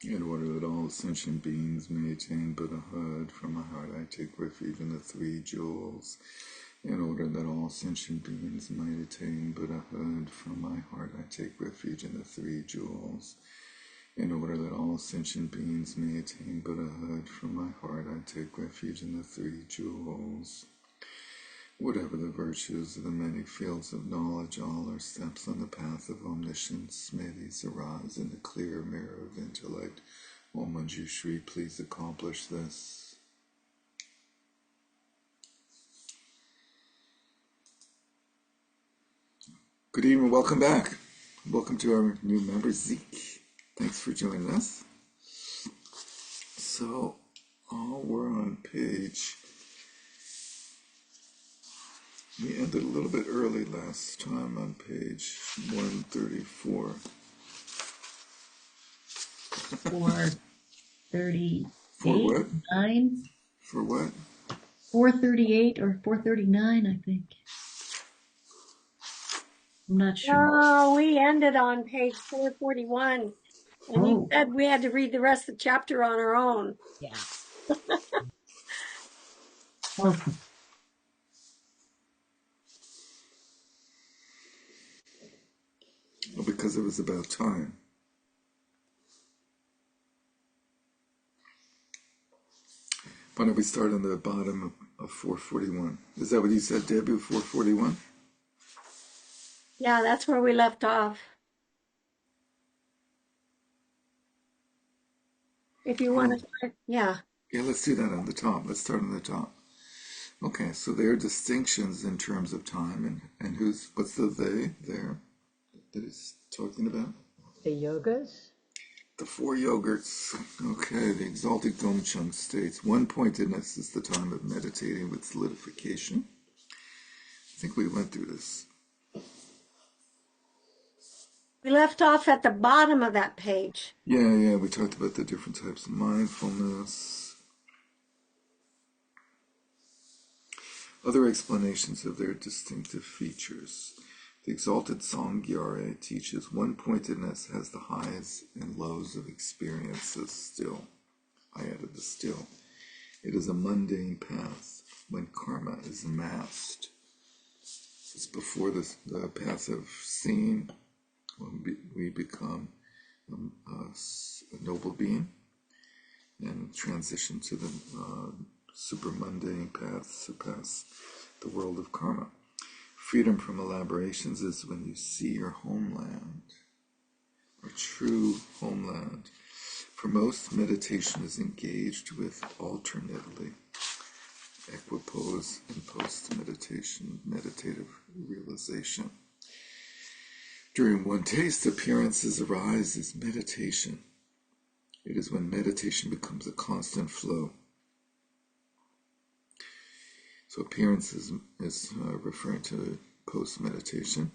In order that all sentient beings may attain Buddhahood, from my heart I take refuge in the three jewels. In order that all sentient beings might attain Buddhahood, from my heart I take refuge in the three jewels. In order that all sentient beings may attain Buddhahood, from my heart I take refuge in the three jewels. Whatever the virtues of the many fields of knowledge, all are steps on the path of omniscience. May these arise in the clear mirror of intellect. Om Manjushri, please accomplish this. Good evening, welcome back. Welcome to our new member, Zeke. Thanks for joining us. So, we're on page... We ended a little bit early last time on page 134. 438. For what? 9. For what? 438 or 439, I think. I'm not sure. No, we ended on page 441. And you said we had to read the rest of the chapter on our own. Yeah. Okay. Well, because it was about time. Why don't we start on the bottom of 441? Is that what you said, Debbie, 441? Yeah, that's where we left off. If you want to start, yeah. Yeah, let's do that on the top. Let's start on the top. Okay, so there are distinctions in terms of time, and what's the they there that he's talking about? The yogas? The four yogurts. Okay, the exalted Gomchung states, one-pointedness is the time of meditating with solidification. I think we went through this. We left off at the bottom of that page. Yeah, we talked about the different types of mindfulness. Other explanations of their distinctive features. The exalted Sangyare teaches one-pointedness has the highs and lows of experiences still. I added the still. It is a mundane path when karma is amassed. It's before the path of seeing, when we become a noble being and transition to the super mundane path, surpass the world of karma. Freedom from elaborations is when you see your homeland, or true homeland. For most, meditation is engaged with alternately equipoise and post-meditation, meditative realization. During one taste, appearances arise as meditation. It is when meditation becomes a constant flow. So appearances is referring to post-meditation.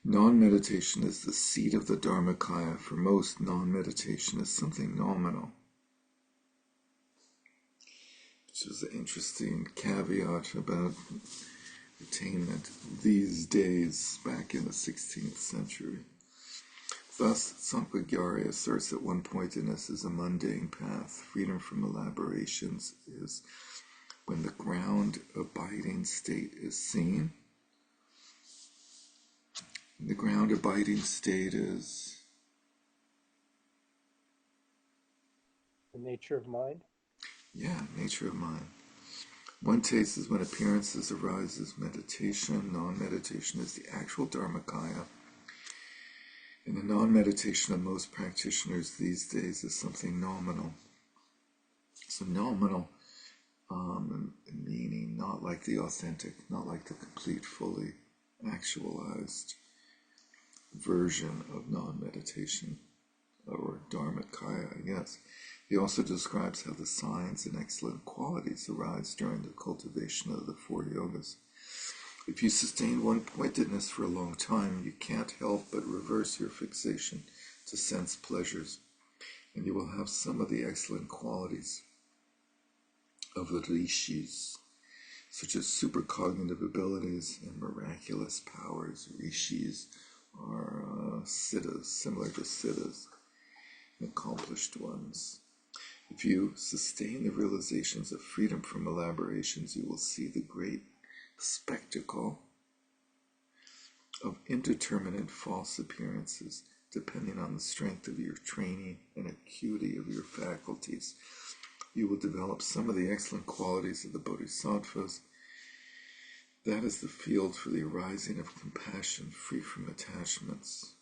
Non-meditation is the seat of the Dharmakaya. For most, non-meditation is something nominal. Which is an interesting caveat about attainment these days, back in the 16th century. Thus, Sankhagyari asserts that one-pointedness is a mundane path. Freedom from elaborations is when the ground abiding state is seen. The ground abiding state is the nature of mind. Yeah, nature of mind. One taste is when appearances arise as meditation. Non-meditation is the actual Dharmakaya. And the non-meditation of most practitioners these days is something nominal. So nominal, meaning not like the authentic, not like the complete, fully actualized version of non-meditation, or Dharmakaya, I guess. He also describes how the signs and excellent qualities arise during the cultivation of the four yogas. If you sustain one-pointedness for a long time, you can't help but reverse your fixation to sense pleasures, and you will have some of the excellent qualities of the rishis, such as supercognitive abilities and miraculous powers. Rishis are siddhas, similar to siddhas. accomplished ones. If you sustain the realizations of freedom from elaborations, you will see the great spectacle of indeterminate false appearances, depending on the strength of your training and acuity of your faculties. You will develop some of the excellent qualities of the bodhisattvas. That is the field for the arising of compassion, free from attachments.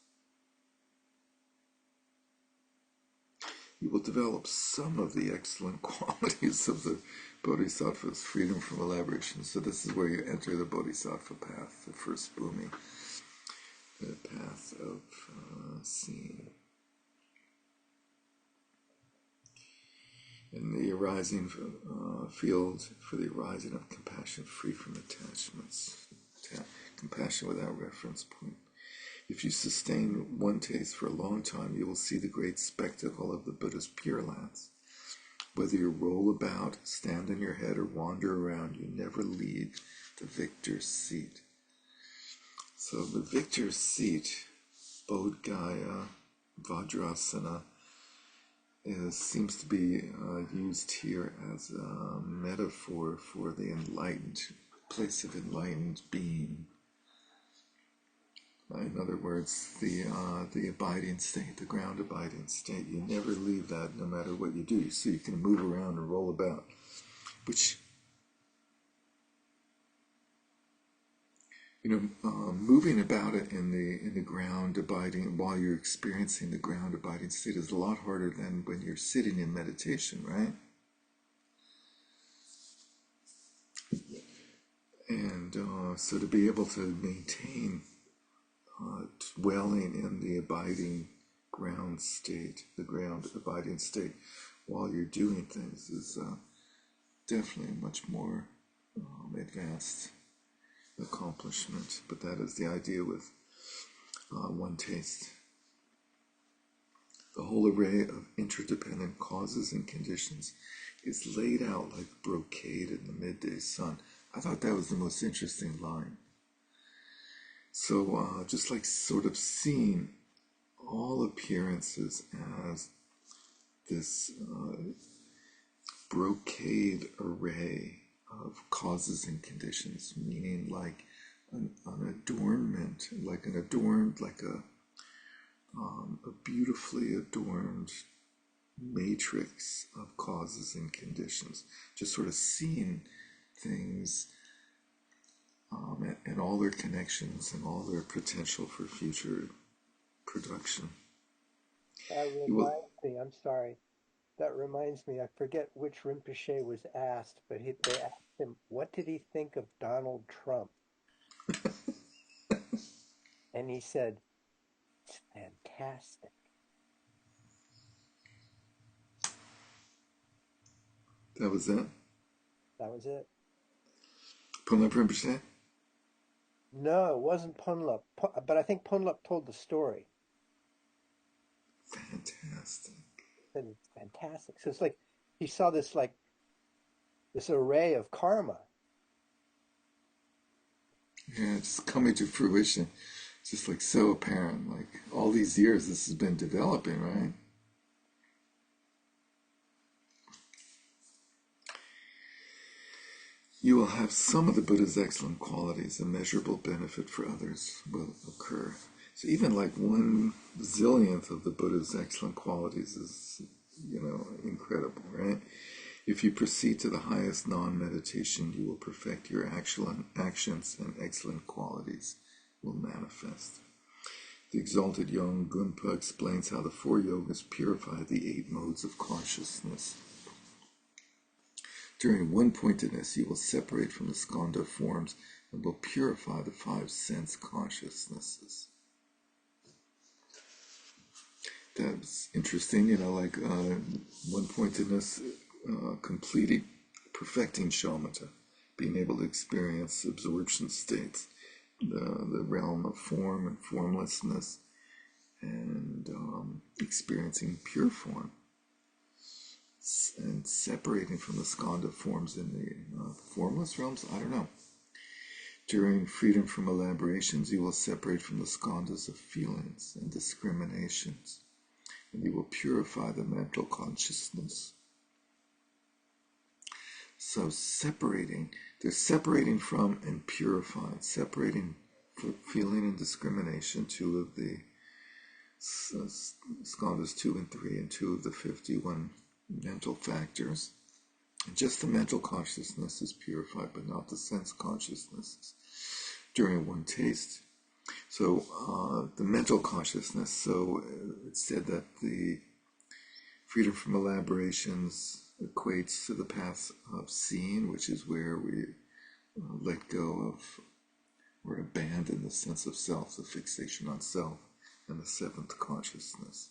You will develop some of the excellent qualities of the bodhisattvas, freedom from elaboration. So this is where you enter the bodhisattva path, the first bhumi, the path of seeing. In the arising field for the arising of compassion, free from attachments. Compassion without reference point. If you sustain one taste for a long time, you will see the great spectacle of the Buddha's Pure Lands. Whether you roll about, stand on your head, or wander around, you never leave the victor's seat. So the victor's seat, Bodh Gaya, Vajrasana, seems to be used here as a metaphor for the enlightened, place of enlightened being. In other words, the abiding state, the ground abiding state. You never leave that no matter what you do. So you can move around and roll about, which, moving about it in the ground abiding, while you're experiencing the ground abiding state, is a lot harder than when you're sitting in meditation, right? And so to be able to maintain dwelling in the abiding ground state, the ground abiding state, while you're doing things is definitely a much more advanced accomplishment. But that is the idea with one taste. The whole array of interdependent causes and conditions is laid out like brocade in the midday sun. I thought that was the most interesting line. So just like sort of seeing all appearances as this brocade array of causes and conditions, meaning like an adornment, like an adorned, like a beautifully adorned matrix of causes and conditions, just sort of seeing things and all their connections and all their potential for future production. That reminds me, I'm sorry, that reminds me, I forget which Rinpoche was asked, but they asked him, what did he think of Donald Trump? And he said, it's fantastic. That was it? That was it. Punlap Rinpoche? No, it wasn't Punlap, but I think Punlap told the story. Fantastic. And it's fantastic. So it's like he saw this array of karma. Yeah, it's coming to fruition. It's just like so apparent. Like all these years this has been developing, right? You will have some of the Buddha's excellent qualities. Immeasurable benefit for others will occur. So even like 1/zillionth of the Buddha's excellent qualities is, incredible, right? If you proceed to the highest non-meditation, you will perfect your actual actions, and excellent qualities will manifest. The exalted young Gunpa explains how the 4 yogas purify the 8 modes of consciousness. During one-pointedness, you will separate from the skandha forms and will purify the 5 sense consciousnesses. That's interesting, like one-pointedness, completing, perfecting shamatha, being able to experience absorption states, the realm of form and formlessness, and experiencing pure form, and separating from the skandha forms in the formless realms. I don't know. During freedom from elaborations, you will separate from the skandhas of feelings and discriminations. and you will purify the mental consciousness. So they're separating from and purifying, separating feeling and discrimination, two of the skandhas 2 and 3, and two of the 51 mental factors. And just the mental consciousness is purified, but not the sense consciousness during one taste. So the mental consciousness, so it's said that the freedom from elaborations equates to the path of seeing, which is where we let go of or abandon the sense of self, the fixation on self, and the seventh consciousness.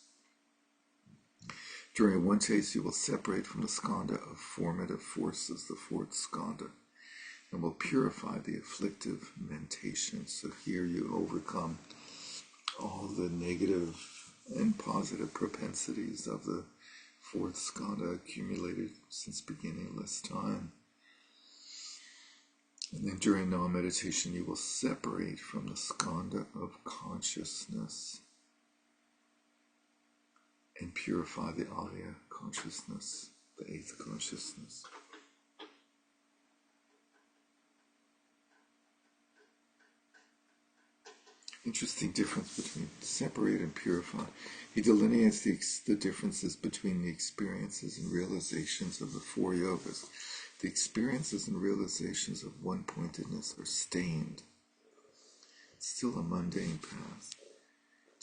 During one taste, you will separate from the skandha of formative forces, the fourth skandha, and will purify the afflictive mentations. So here you overcome all the negative and positive propensities of the fourth skandha accumulated since beginningless time. And then during non-meditation, you will separate from the skandha of consciousness and purify the alaya consciousness, the eighth consciousness. Interesting difference between separate and purify. He delineates the differences between the experiences and realizations of the four yogas. The experiences and realizations of one-pointedness are stained. It's still a mundane path,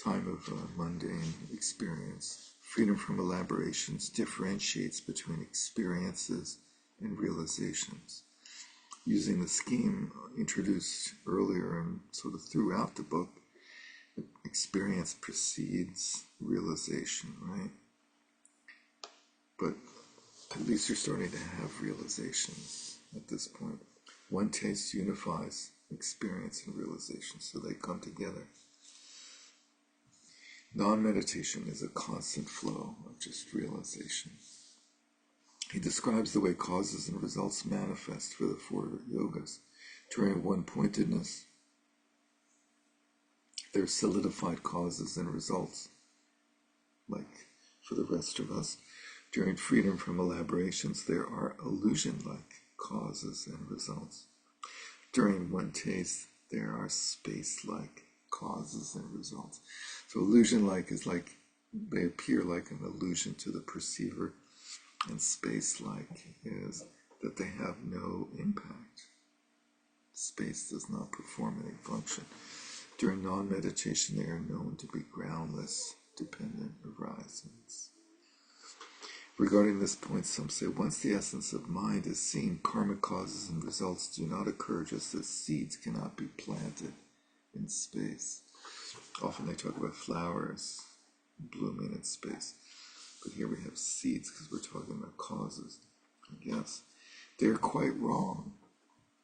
time of mundane experience. Freedom from elaborations differentiates between experiences and realizations. Using the scheme introduced earlier and sort of throughout the book, experience precedes realization, right? But at least you're starting to have realizations at this point. One taste unifies experience and realization, so they come together. Non-meditation is a constant flow of just realization. He describes the way causes and results manifest for the four yogas. During one-pointedness, there are solidified causes and results, like for the rest of us. During freedom from elaborations, there are illusion-like causes and results. During one taste, there are space-like causes and results. So illusion-like is like, they appear like an illusion to the perceiver, and space-like is that they have no impact. Space does not perform any function. During non-meditation, they are known to be groundless, dependent arisings. Regarding this point, some say, once the essence of mind is seen, karmic causes and results do not occur, just as seeds cannot be planted in space. Often they talk about flowers blooming in space, but here we have seeds because we're talking about causes, I guess. They're quite wrong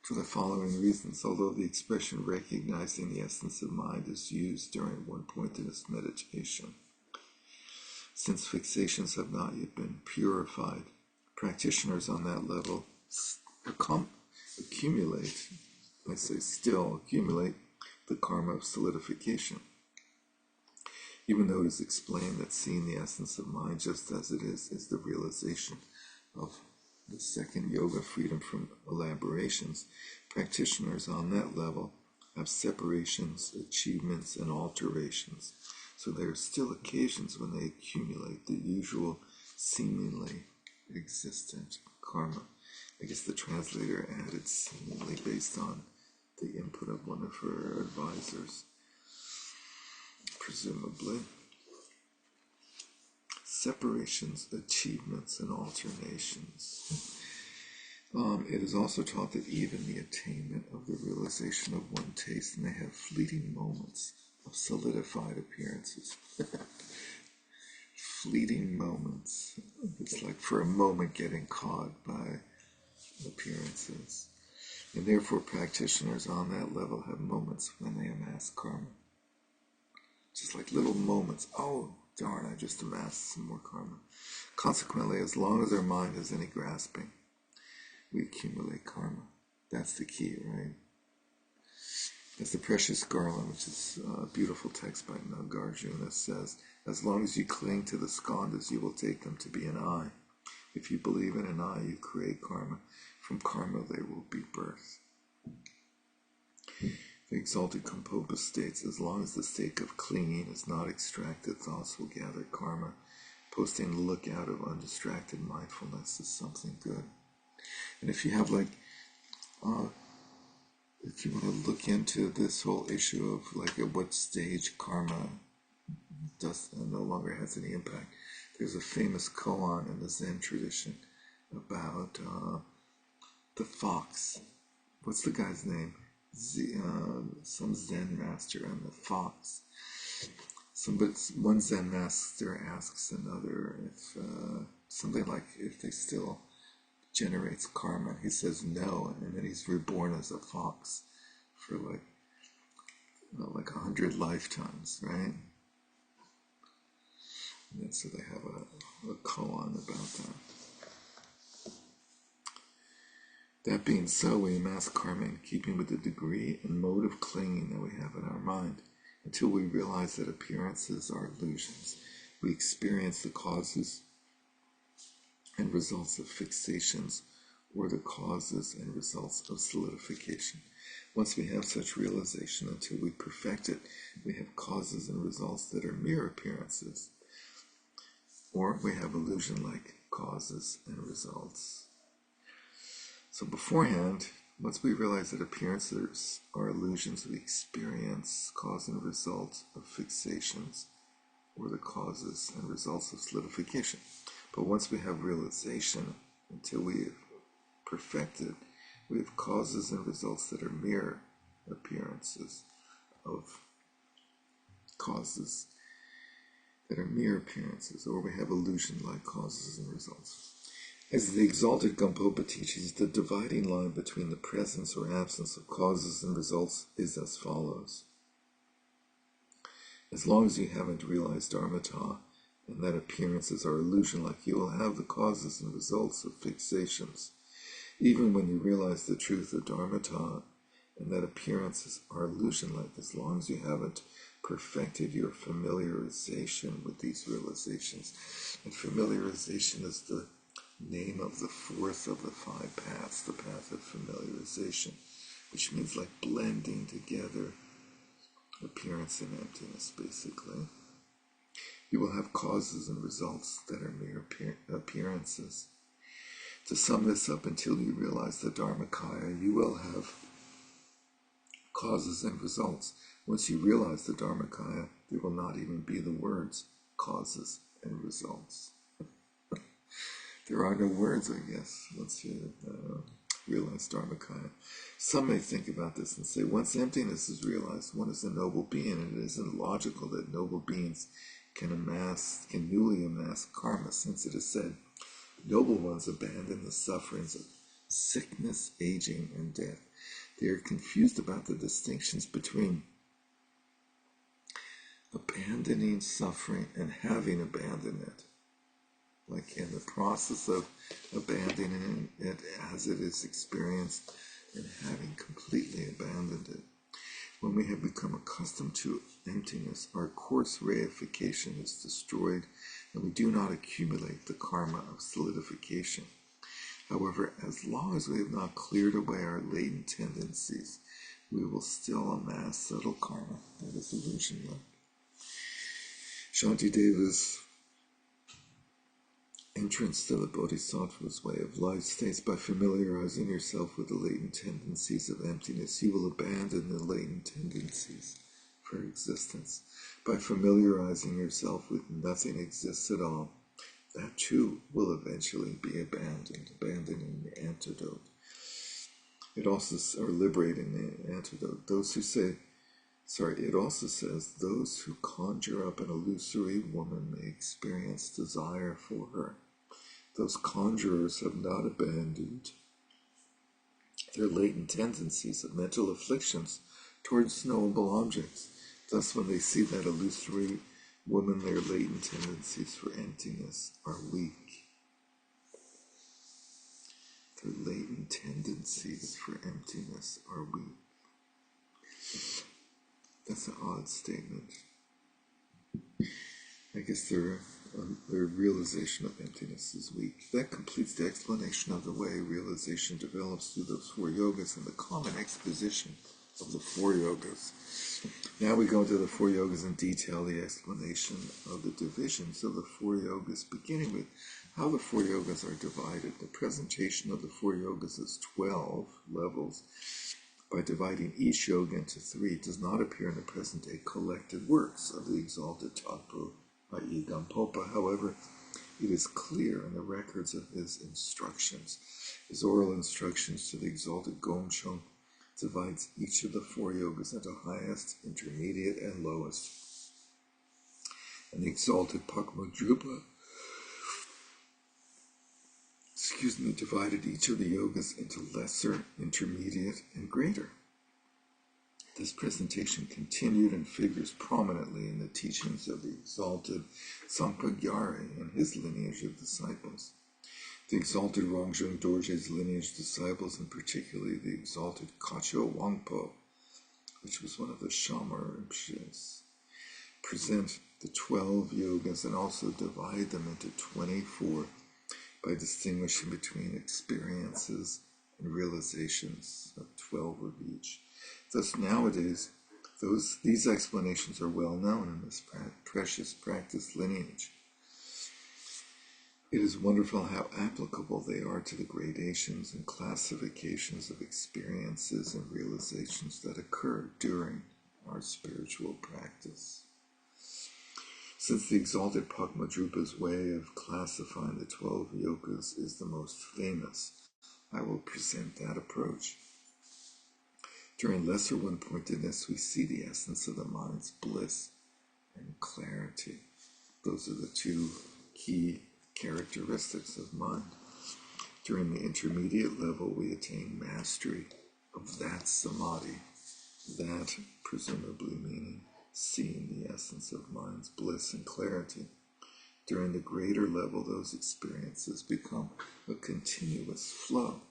for the following reasons. Although the expression recognizing the essence of mind is used during one-pointedness meditation, since fixations have not yet been purified, practitioners on that level accumulate, I say still accumulate, the karma of solidification. Even though it is explained that seeing the essence of mind just as it is the realization of the second yoga, freedom from elaborations, practitioners on that level have separations, achievements, and alterations. So there are still occasions when they accumulate the usual seemingly existent karma. I guess the translator added seemingly based on the input of one of her advisors, presumably. Separations, achievements, and alternations. It is also taught that even the attainment of the realization of one taste may have fleeting moments of solidified appearances. Fleeting moments. It's like for a moment getting caught by appearances. And therefore practitioners on that level have moments when they amass karma. Just like little moments. Oh, darn, I just amassed some more karma. Consequently, as long as our mind has any grasping, we accumulate karma. That's the key, right? As the Precious Garland, which is a beautiful text by Nagarjuna, says, as long as you cling to the skandhas, you will take them to be an I. If you believe in an I, you create karma. From karma, there will be birth. The exalted Kampopa states, as long as the stake of clinging is not extracted, thoughts will gather karma. Posting the lookout of undistracted mindfulness is something good. And if you have if you want to look into this whole issue of at what stage karma no longer has any impact, there's a famous koan in the Zen tradition about the fox. What's the guy's name? Some Zen master and the fox. One Zen master asks another if something like if they still generates karma. He says no, and then he's reborn as a fox for like 100 lifetimes, right? And so they have a koan about that. That being so, we amass karma in keeping with the degree and mode of clinging that we have in our mind, until we realize that appearances are illusions. We experience the causes and results of fixations, or the causes and results of solidification. Once we have such realization, until we perfect it, we have causes and results that are mere appearances, or we have illusion-like causes and results. So beforehand, once we realize that appearances are illusions, we experience cause and result of fixations, or the causes and results of solidification. But once we have realization, until we have perfected, we have causes and results that are mere appearances of causes that are mere appearances, or we have illusion-like causes and results. As the exalted Gampopa teaches, the dividing line between the presence or absence of causes and results is as follows. As long as you haven't realized Dharmata, and that appearances are illusion-like, you will have the causes and results of fixations. Even when you realize the truth of Dharmata, and that appearances are illusion-like, as long as you haven't perfected your familiarization with these realizations. And familiarization is the name of the fourth of the 5 paths, the path of familiarization, which means like blending together appearance and emptiness, basically. You will have causes and results that are mere appearances. To sum this up, until you realize the Dharmakaya, you will have causes and results. Once you realize the Dharmakaya, there will not even be the words causes and results. There are no words, I guess, once you realize Dharmakaya. Some may think about this and say, once emptiness is realized, one is a noble being, and it isn't logical that noble beings can newly amass karma, since it is said, noble ones abandon the sufferings of sickness, aging, and death. They are confused about the distinctions between abandoning suffering and having abandoned it. Like in the process of abandoning it as it is experienced and having completely abandoned it. When we have become accustomed to emptiness, our coarse reification is destroyed, and we do not accumulate the karma of solidification. However, as long as we have not cleared away our latent tendencies, we will still amass subtle karma that is illusion-like. Shantideva's entrance to the Bodhisattva's way of life states, by familiarizing yourself with the latent tendencies of emptiness, you will abandon the latent tendencies for existence. By familiarizing yourself with nothing exists at all, that too will eventually be abandoned, abandoning the antidote. It also, or liberating the antidote. It also says, those who conjure up an illusory woman may experience desire for her. Those conjurers have not abandoned their latent tendencies of mental afflictions towards knowable objects. Thus, when they see that illusory woman, their latent tendencies for emptiness are weak. Their latent tendencies for emptiness are weak. That's an odd statement. I guess their realization of emptiness is weak. That completes the explanation of the way realization develops through those four yogas and the common exposition of the four yogas. Now we go into the four yogas in detail, the explanation of the divisions of the four yogas, beginning with how the four yogas are divided. The presentation of the four yogas as 12 levels by dividing each yoga into 3 does not appear in the present-day collected works of the exalted Tapu, i.e. Gampopa. However, it is clear in the records of his instructions. His oral instructions to the exalted Gomshon divides each of the four yogas into highest, intermediate, and lowest. And the exalted Pakmadrupa, divided each of the yogas into lesser, intermediate, and greater. This presentation continued and figures prominently in the teachings of the exalted Sampagyari and his lineage of disciples. The exalted Rongjung Dorje's lineage disciples, and particularly the exalted Kacho Wangpo, which was one of the Shamar Rinpoches, present the 12 yogas and also divide them into 24 by distinguishing between experiences and realizations of 12 of each. Thus nowadays, these explanations are well known in this precious practice lineage. It is wonderful how applicable they are to the gradations and classifications of experiences and realizations that occur during our spiritual practice. Since the exalted Pakmadrupa's way of classifying the 12 yogas is the most famous, I will present that approach. During lesser one-pointedness, we see the essence of the mind's bliss and clarity. Those are the two key characteristics of mind. During the intermediate level, we attain mastery of that samadhi, that presumably meaning seeing the essence of mind's bliss and clarity. During the greater level, those experiences become a continuous flow.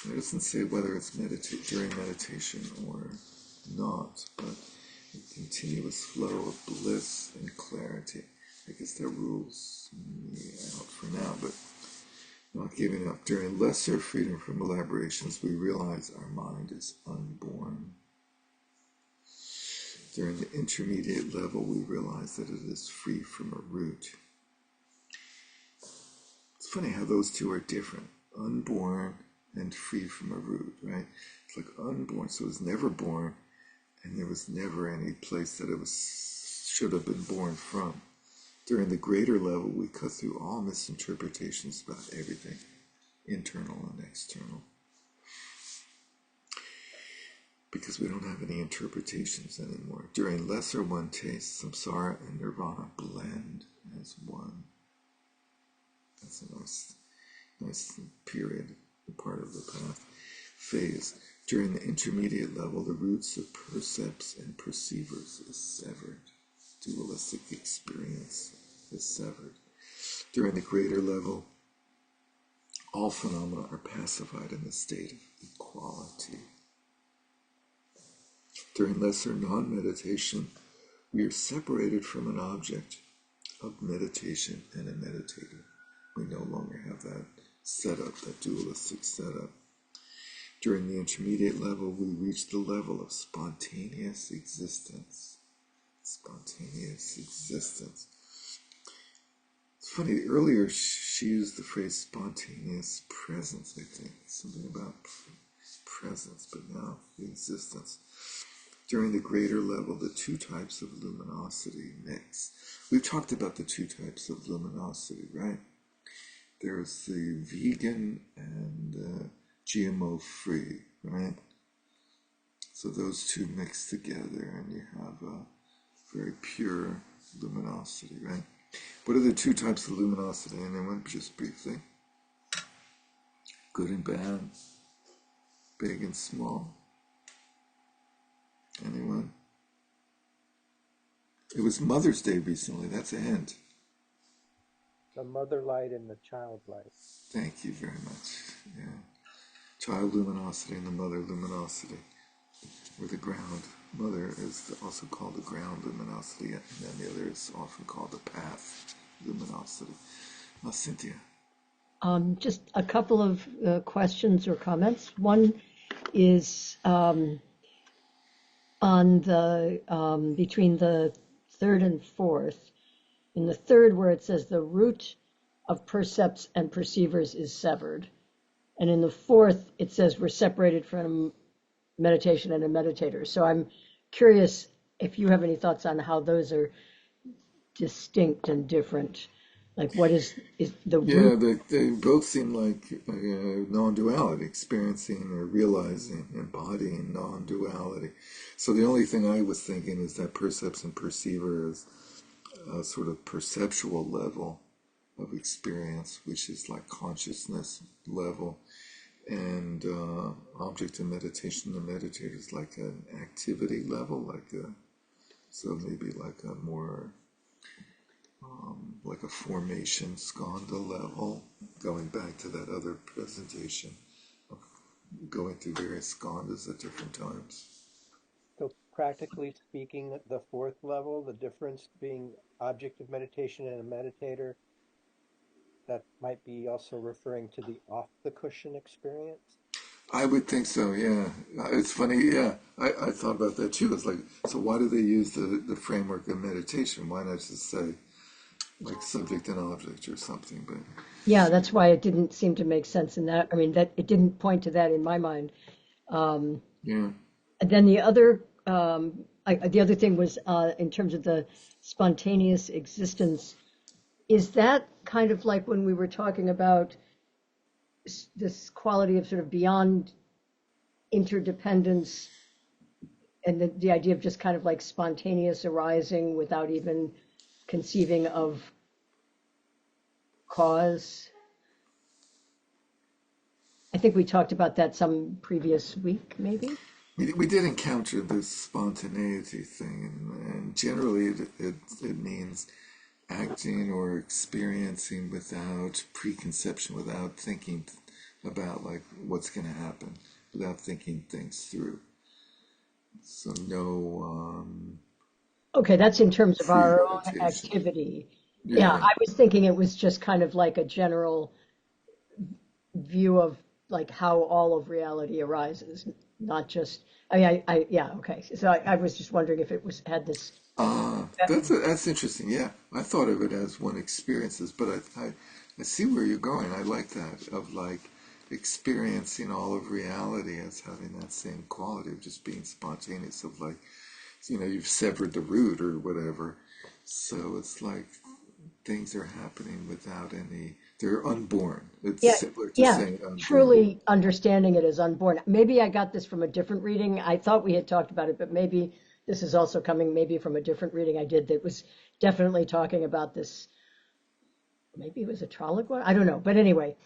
It doesn't say whether it's during meditation or not, but a continuous flow of bliss and clarity. I guess that rules me out for now, but not giving up. During lesser freedom from elaborations, we realize our mind is unborn. During the intermediate level, we realize that it is free from a root. It's funny how those two are different. Unborn and free from a root, right? It's like unborn, so it was never born, and there was never any place that it should have been born from. During the greater level, we cut through all misinterpretations about everything, internal and external, because we don't have any interpretations anymore. During lesser one tastes, samsara and nirvana blend as one. That's a nice period, part of the path phase. During the intermediate level, the roots of percepts and perceivers is severed. Dualistic experience is severed. During the greater level, all phenomena are pacified in the state of equality. During lesser non-meditation, we are separated from an object of meditation and a meditator. We no longer have that setup, that dualistic setup. During the intermediate level, we reach the level of spontaneous existence. Spontaneous existence. It's funny, earlier she used the phrase spontaneous presence, I think. Something about presence, but now the existence. During the greater level, the two types of luminosity mix. We've talked about the two types of luminosity, right? There's the vegan and GMO-free, right? So those two mix together and you have a very pure luminosity, right? What are the two types of luminosity? Anyone? Just briefly. Good and bad. Big and small. Anyone? It was Mother's Day recently. That's a hint. The mother light and the child light. Thank you very much. Yeah. Child luminosity and the mother luminosity. or the ground. Mother is also called the ground luminosity, and then the other is often called the path luminosity. Cynthia. Just a couple of questions or comments. One is on the between the third and fourth. In the third, where it says the root of percepts and perceivers is severed, and in the fourth, it says we're separated from meditation and a meditator. So I'm curious if you have any thoughts on how those are distinct and different. Like, what is the root? Yeah, they both seem like non-duality, experiencing or realizing, embodying non-duality. So the only thing I was thinking is that percepts and perceiver is a sort of perceptual level of experience, which is like consciousness level, and object of meditation, the meditator is like an activity level, so maybe like a more like a formation skanda level, going back to that other presentation of going through various skandhas at different times. So practically speaking, the fourth level, the difference being object of meditation and a meditator, that might be also referring to the off the cushion experience. I would think so, yeah. It's funny, yeah. I thought about that too. It's like, so why do they use the framework of meditation? Why not just say like subject and object or something? But Yeah, that's why it didn't seem to make sense in that. I mean, that it didn't point to that in my mind. yeah. And then the other thing was in terms of the spontaneous existence. Is that kind of like when we were talking about this quality of sort of beyond interdependence and the idea of just kind of like spontaneous arising without even conceiving of cause? I think we talked about that some previous week, maybe. We did encounter this spontaneity thing, and generally it means acting or experiencing without preconception, without thinking about like what's going to happen, without thinking things through. So no Okay, that's in terms of our own premeditation. activity. Yeah, Yeah, I was thinking it was just kind of like a general view of like how all of reality arises, not just, I mean, yeah, okay. So I was just wondering if it was had this. that's interesting. Yeah, I thought of it as one experiences, but I see where you're going. I like that of like experiencing all of reality as having that same quality of just being spontaneous. Of like, you've severed the root or whatever, so it's like things are happening without any. They're unborn. It's Yeah, similar to yeah, saying unborn. truly understanding it as unborn. Maybe I got this from a different reading. I thought we had talked about it, but maybe this is also coming maybe from a different reading I did that was definitely talking about this. Maybe it was a Trolloc one. I don't know. But anyway,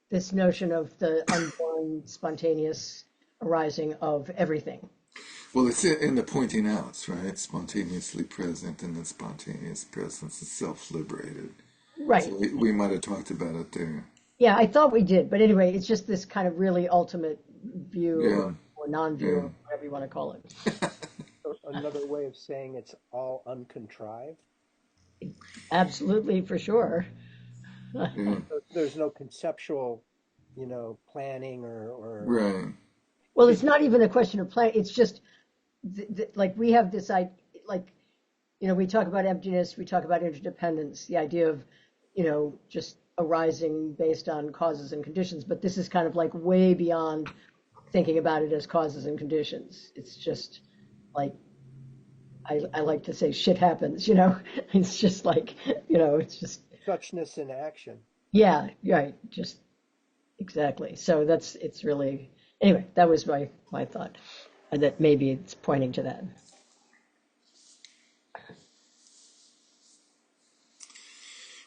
this notion of the unborn, spontaneous arising of everything. Well, it's in the pointing outs, right? Spontaneously present, and then spontaneous presence is self-liberated. Right. So we might have talked about it there. Yeah, I thought we did. But anyway, it's just this kind of really ultimate view Yeah, or non-view yeah, or whatever you want to call it. So another way of saying it's all uncontrived. Absolutely, for sure. yeah. So there's no conceptual, planning or Right. Well, it's not even a question of plan. It's just like we have this idea, like, we talk about emptiness, we talk about interdependence, the idea of, just arising based on causes and conditions. But this is kind of like way beyond thinking about it as causes and conditions. It's just like, I like to say shit happens, It's just like, it's just, suchness in action. yeah, right. Just exactly. So it's really, anyway, that was my thought. And that maybe it's pointing to that.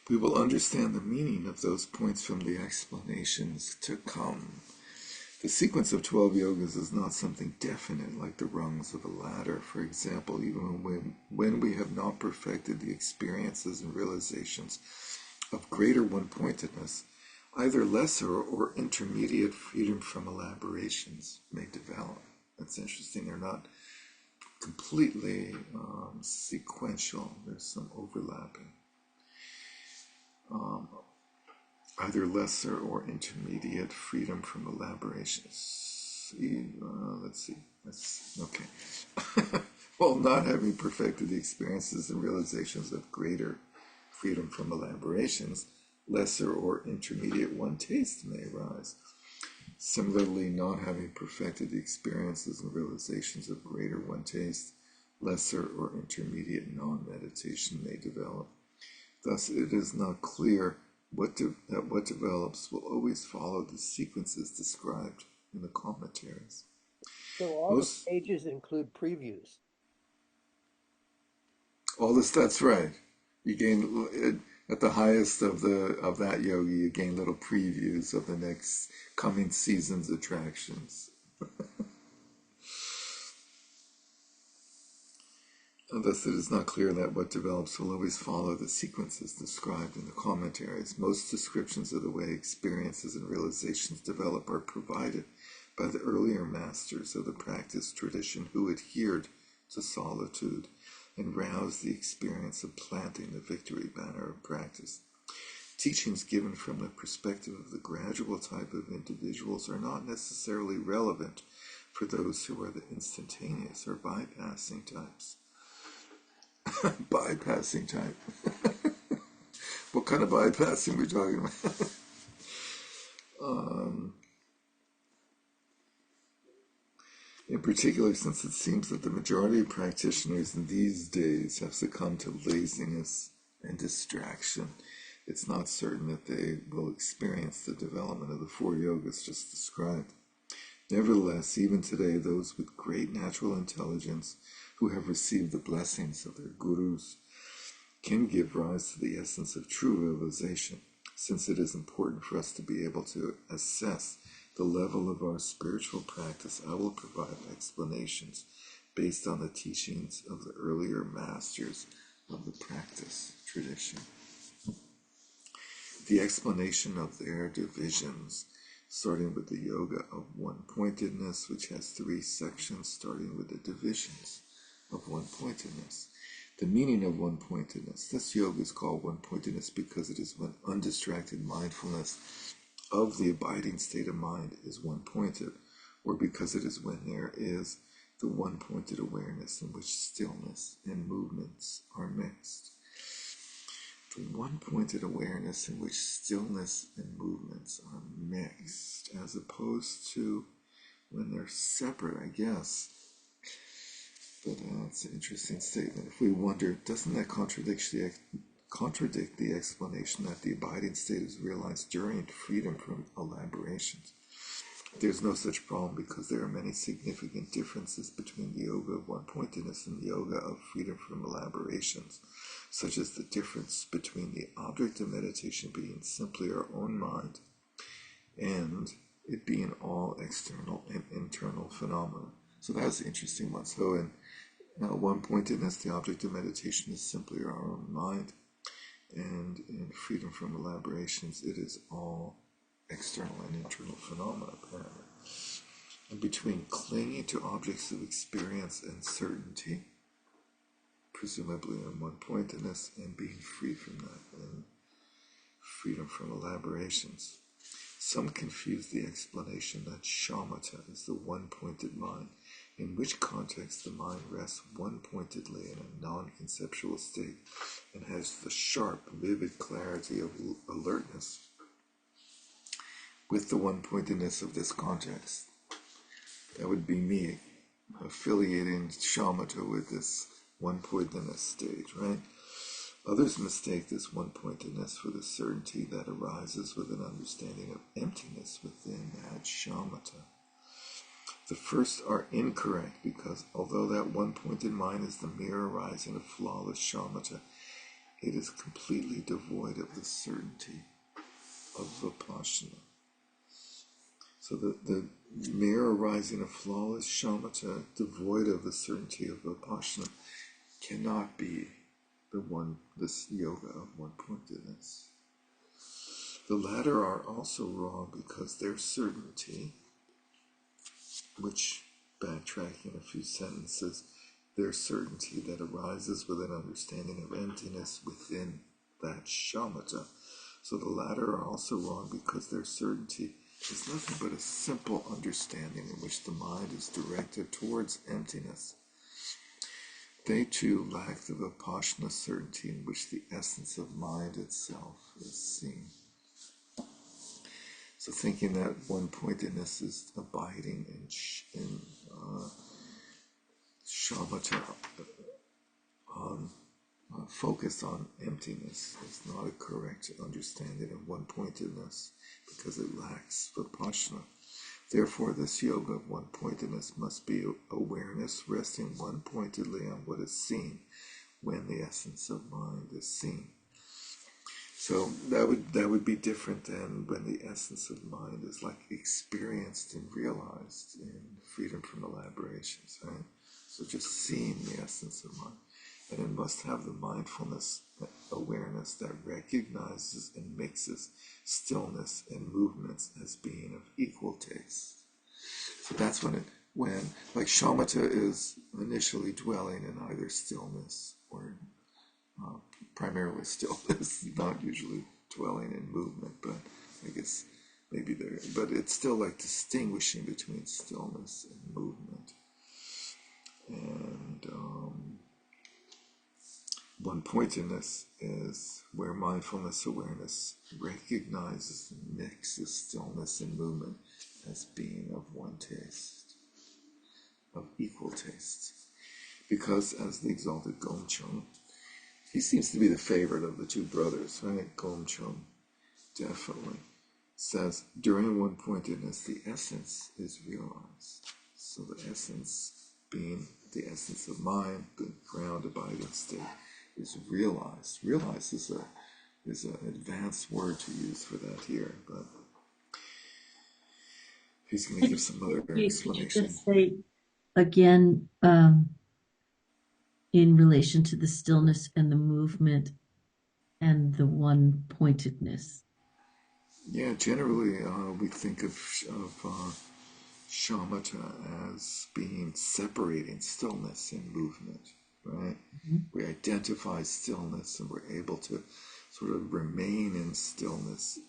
We will understand the meaning of those points from the explanations to come. The sequence of 12 yogas is not something definite like the rungs of a ladder. For example, even when we have not perfected the experiences and realizations of greater one-pointedness, either lesser or intermediate freedom from elaborations may develop. That's interesting. They're not completely sequential. There's some overlapping. Either lesser or intermediate freedom from elaborations. Let's see. Okay. While not having perfected the experiences and realizations of greater freedom from elaborations, lesser or intermediate one taste may arise. Similarly, not having perfected the experiences and realizations of greater one taste, lesser or intermediate non-meditation may develop. Thus, it is not clear that what develops will always follow the sequences described in the commentaries. So all the pages include previews. All this, that's right. You gain at the highest of that yoga, you gain little previews of the next coming season's attractions. Thus, it is not clear that what develops will always follow the sequences described in the commentaries. Most descriptions of the way experiences and realizations develop are provided by the earlier masters of the practice tradition who adhered to solitude and roused the experience of planting the victory banner of practice. Teachings given from the perspective of the gradual type of individuals are not necessarily relevant for those who are the instantaneous or bypassing types. Bypassing type. What kind of bypassing we're talking about? In particular, since it seems that the majority of practitioners in these days have succumbed to laziness and distraction, it's not certain that they will experience the development of the four yogas just described. Nevertheless, even today, those with great natural intelligence who have received the blessings of their gurus can give rise to the essence of true realization, since it is important for us to be able to assess the level of our spiritual practice. I will provide explanations based on the teachings of the earlier masters of the practice tradition. The explanation of their divisions, starting with the yoga of one-pointedness, which has 3 sections, starting with the divisions of one-pointedness. The meaning of one-pointedness. This yoga is called one-pointedness because it is when undistracted mindfulness of the abiding state of mind is one-pointed, or because it is when there is the one-pointed awareness in which stillness and movements are mixed. The one-pointed awareness in which stillness and movements are mixed, as opposed to when they're separate, I guess. But it's an interesting statement. If we wonder, doesn't that contradict the explanation that the abiding state is realized during freedom from elaborations? There's no such problem because there are many significant differences between the yoga of one-pointedness and the yoga of freedom from elaborations, such as the difference between the object of meditation being simply our own mind and it being all external and internal phenomena. So that's an interesting one. So in one-pointedness, the object of meditation is simply our own mind, and in freedom from elaborations, it is all external and internal phenomena, apparently. And between clinging to objects of experience and certainty, presumably in one-pointedness, and being free from that, and freedom from elaborations. Some confuse the explanation that shamatha is the one-pointed mind, in which context the mind rests one-pointedly in a non-conceptual state and has the sharp, vivid clarity of alertness, with the one-pointedness of this context. That would be me, affiliating shamatha with this one-pointedness stage, right? Others mistake this one-pointedness for the certainty that arises with an understanding of emptiness within that shamatha. The first are incorrect because although that one-pointed mind is the mere arising of flawless shamatha, it is completely devoid of the certainty of vipassana. So the mere arising of flawless shamatha, devoid of the certainty of vipassana, cannot be this yoga of one-pointedness. The latter are also wrong because their certainty, which backtracking a few sentences, there's certainty that arises with an understanding of emptiness within that shamatha. So the latter are also wrong because their certainty is nothing but a simple understanding in which the mind is directed towards emptiness. They too lack the vipassana certainty in which the essence of mind itself is seen. So thinking that one-pointedness is abiding in shamatha, focus on emptiness is not a correct understanding of one-pointedness because it lacks vipassana. Therefore, this yoga of one-pointedness must be awareness resting one-pointedly on what is seen when the essence of mind is seen. So that would be different than when the essence of mind is like experienced and realized in freedom from elaborations, right? So just seeing the essence of mind. And it must have the mindfulness awareness that recognizes and mixes stillness and movements as being of equal taste. So that's when like shamatha is initially dwelling in either stillness or primarily stillness, not usually dwelling in movement, but I guess maybe there, but it's still like distinguishing between stillness and movement. And one-pointedness is where mindfulness awareness recognizes and mixes stillness and movement as being of one taste, of equal taste. Because as the exalted Gomchung, he seems to be the favorite of the two brothers, right? Gomchung definitely says, during one-pointedness, the essence is realized. So the essence being the essence of mind, the ground abiding state, is realized. Realized is an advanced word to use for that here, but he's going to give some other explanation. Could you just say again, in relation to the stillness and the movement and the one-pointedness? Yeah, generally we think of shamatha as being separating stillness and movement, right? Mm-hmm. We identify stillness and we're able to sort of remain in stillness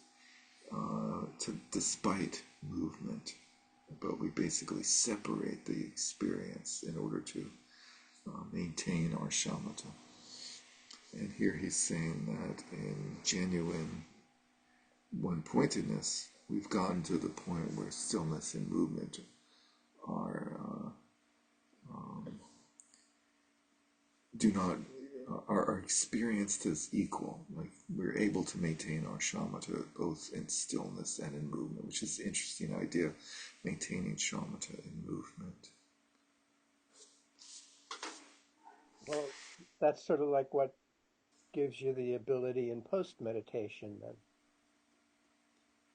despite movement, but we basically separate the experience in order to maintain our shamatha. And here he's saying that in genuine one-pointedness, we've gotten to the point where stillness and movement are experienced as equal. Like we're able to maintain our shamatha both in stillness and in movement, which is an interesting idea, maintaining shamatha in movement. Well, that's sort of like what gives you the ability in post-meditation then.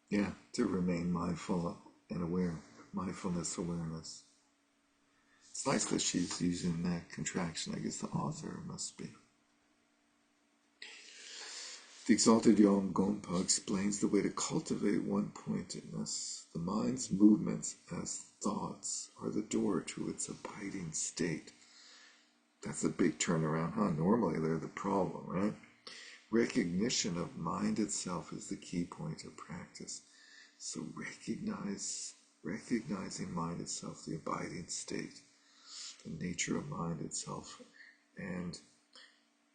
Yeah, to remain mindful and aware, mindfulness awareness. It's nice that she's using that contraction. I guess the author must be. The exalted Yom Gonpa explains the way to cultivate one-pointedness. The mind's movements as thoughts are the door to its abiding state. That's a big turnaround, huh? Normally they're the problem, right? Recognition of mind itself is the key point of practice. So recognizing mind itself, the abiding state, the nature of mind itself, and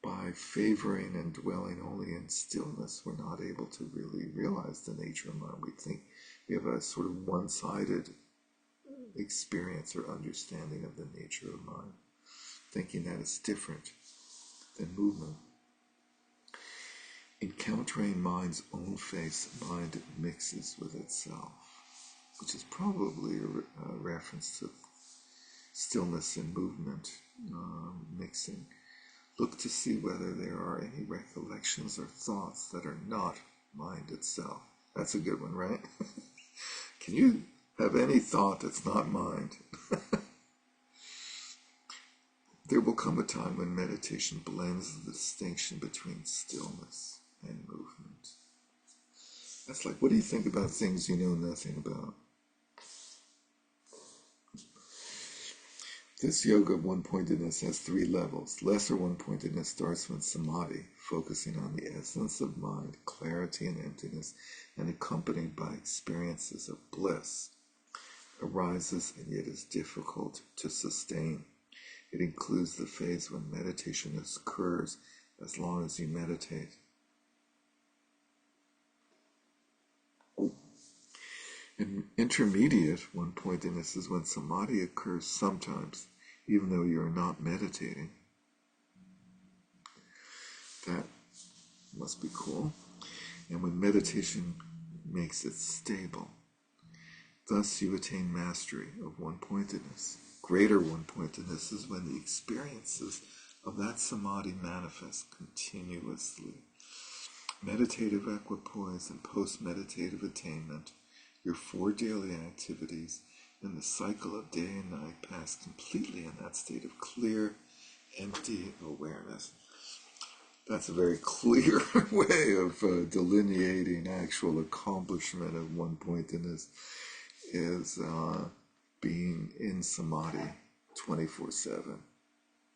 by favoring and dwelling only in stillness, we're not able to really realize the nature of mind. We think we have a sort of one-sided experience or understanding of the nature of mind, thinking that it's different than movement. Encountering mind's own face, mind mixes with itself, which is probably a reference to stillness and movement mixing. Look to see whether there are any recollections or thoughts that are not mind itself. That's a good one, right? Can you have any thought that's not mind? There will come a time when meditation blends the distinction between stillness and movement. That's like, what do you think about things you know nothing about? This yoga of one-pointedness has three levels. Lesser one-pointedness starts with samadhi, focusing on the essence of mind, clarity and emptiness, and accompanied by experiences of bliss. Arises and yet is difficult to sustain. It includes the phase when meditation occurs as long as you meditate. And intermediate one-pointedness is when samadhi occurs sometimes, even though you are not meditating. That must be cool. And when meditation makes it stable. Thus you attain mastery of one-pointedness. Greater one-pointedness is when the experiences of that samadhi manifest continuously. Meditative equipoise and post-meditative attainment, your 4 daily activities, and the cycle of day and night pass completely in that state of clear, empty awareness. That's a very clear way of delineating actual accomplishment of one-pointedness, is being in samadhi 24/7,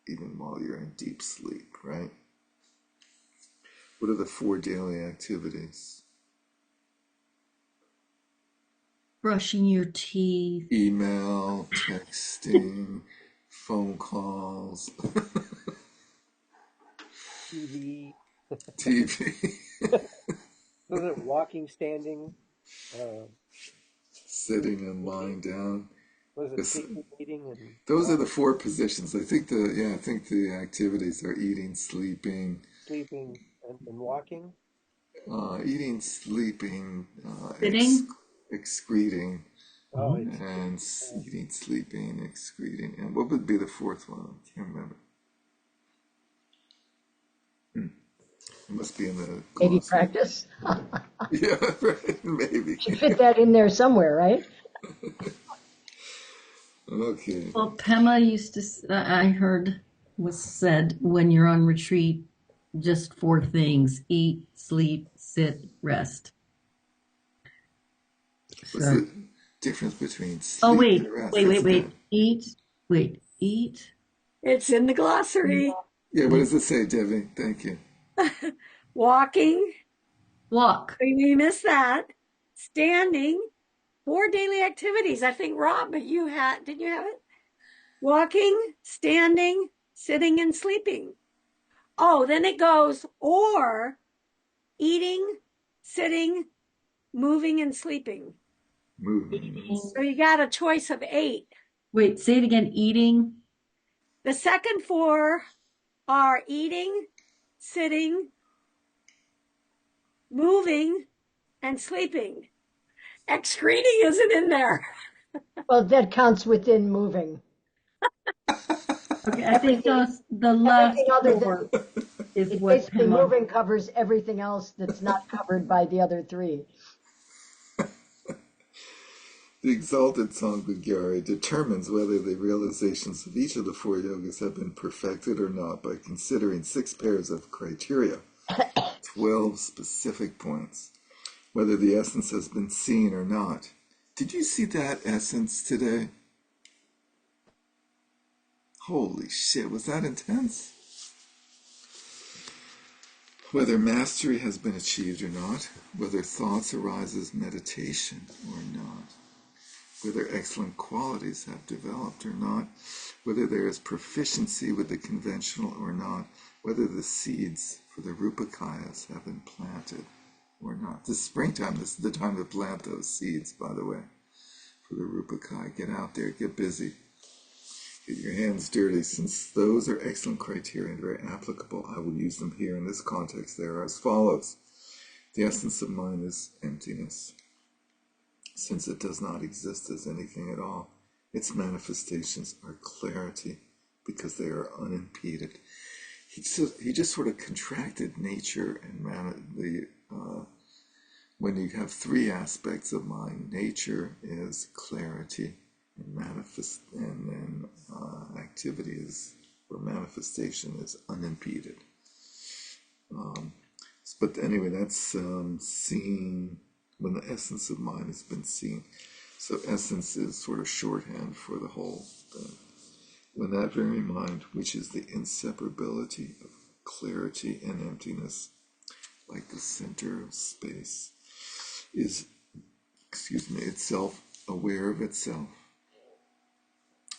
even while you're in deep sleep, right? What are the 4 daily activities? Brushing your teeth. Email, texting, phone calls, TV. TV, Was it walking, standing? sitting and lying down. Was it sleeping, eating, and Those are the 4 positions. I think the activities are eating, sleeping, and walking? eating, sleeping, Sitting? excreting, Oh, and eating, sleeping, excreting. And what would be the 4th one? I can't remember. It must be in the Maybe glossary. practice. Yeah, right, maybe. Should fit that in there somewhere, right? Okay. Well, Pema used to, I heard was said when you're on retreat, just 4 things: eat, sleep, sit, rest. What's So, the difference between sleep wait, and rest? wait, That's wait, dead. eat. It's in the glossary. Yeah, what does it say, Debbie? Thank you. Walking, Walk. we missed that. Standing, 4 daily activities. I think, Rob, did you have it? Walking, standing, sitting, and sleeping. Oh, then it goes, or eating, sitting, moving, and sleeping. Moving. So you got a choice of 8. Wait, say it again. Eating. The second 4 are eating, sitting, moving, and sleeping. Excreting isn't in there. Well, that counts within moving. Okay, I think the last Everything other than 4 is it, what basically Pema. moving covers everything else that's not covered by the other 3. The exalted Sanghagyari determines whether the realizations of each of the 4 yogas have been perfected or not by considering 6 pairs of criteria, 12 specific points, whether the essence has been seen or not. Did you see that essence today? Holy shit, was that intense? Whether mastery has been achieved or not, whether thoughts arise as meditation or not, whether excellent qualities have developed or not, whether there is proficiency with the conventional or not, whether the seeds for the rupakayas have been planted or not. This springtime, this is the time to plant those seeds, by the way, for the rupakaya. Get out there, get busy. Get your hands dirty. Since those are excellent criteria and very applicable, I will use them here in this context. They are as follows. The essence of mind is emptiness. Since it does not exist as anything at all, its manifestations are clarity because they are unimpeded. He just sort of contracted nature and when you have 3 aspects of mind, nature is clarity, and then activity is, or manifestation is unimpeded. But anyway, that's seen when the essence of mind has been seen. So essence is sort of shorthand for the whole thing. when that very mind, which is the inseparability of clarity and emptiness, like the center of space, is, itself aware of itself,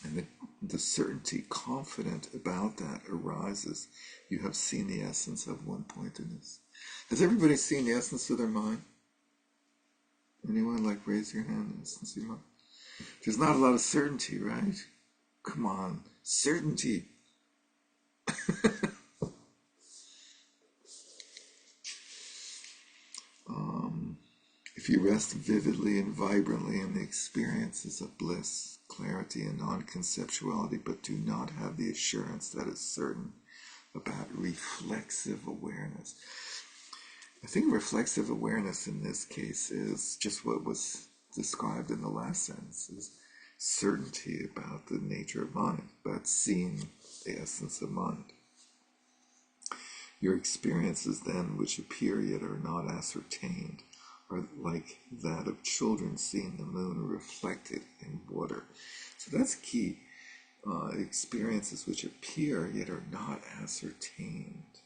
and the certainty confident about that arises, you have seen the essence of one-pointedness. Has everybody seen the essence of their mind? Anyone, like, raise your hand? The essence of your mind? There's not a lot of certainty, right? Come on, certainty. If you rest vividly and vibrantly in the experiences of bliss, clarity, and non-conceptuality, but do not have the assurance that is certain about reflexive awareness. I think reflexive awareness in this case is just what was described in the last sentence, is certainty about the nature of mind, about seeing the essence of mind. Your experiences then, which appear yet are not ascertained, are like that of children seeing the moon reflected in water. So that's key. Experiences which appear yet are not ascertained.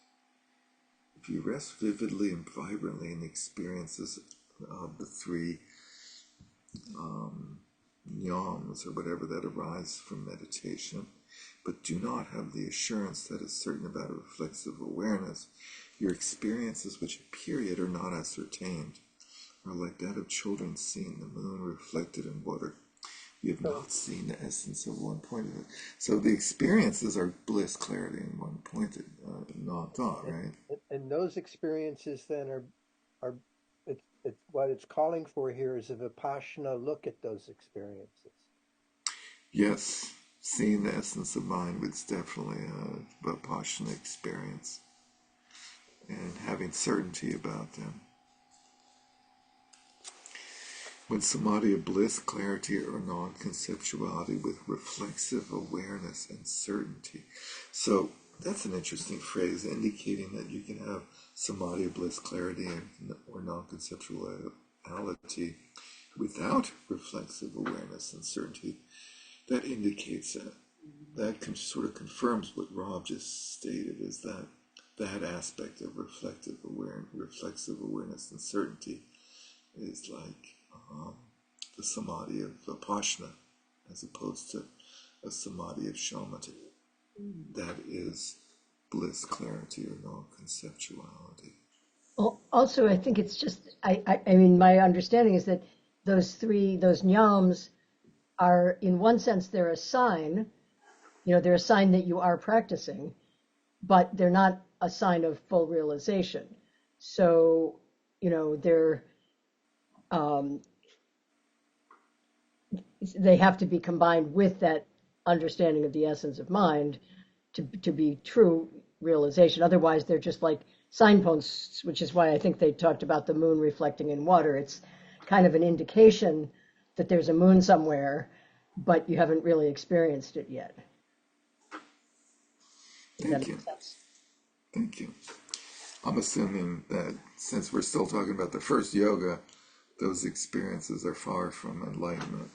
If you rest vividly and vibrantly in the experiences of the three yams, or whatever, that arise from meditation, but do not have the assurance that is certain about a reflexive awareness, your experiences which appear yet are not ascertained are like that of children seeing the moon reflected in water. You have not seen the essence of one-pointedness. So the experiences are bliss, clarity, and one-pointed, non-thought, right? And those experiences then are it's what it's calling for here is a Vipassana look at those experiences. Yes, seeing the essence of mind is definitely a Vipassana experience, and having certainty about them. When samadhi of bliss, clarity, or non-conceptuality with reflexive awareness and certainty. So that's an interesting phrase, indicating that you can have samadhi of bliss, clarity, or non-conceptuality without reflexive awareness and certainty. That indicates that sort of confirms what Rob just stated, is that aspect of reflexive awareness and certainty is like the samadhi of Vipassana, as opposed to a samadhi of shamatha. That is bliss, clarity, or non-conceptuality. Well, also, I think it's just, I mean, my understanding is that those nyams are, in one sense, they're a sign, they're a sign that you are practicing, but they're not a sign of full realization. So, they're, they have to be combined with that understanding of the essence of mind to be true realization. Otherwise, they're just like signposts, which is why I think they talked about the moon reflecting in water. It's kind of an indication that there's a moon somewhere, but you haven't really experienced it yet. Thank you. Thank you. I'm assuming that since we're still talking about the first yoga, those experiences are far from enlightenment.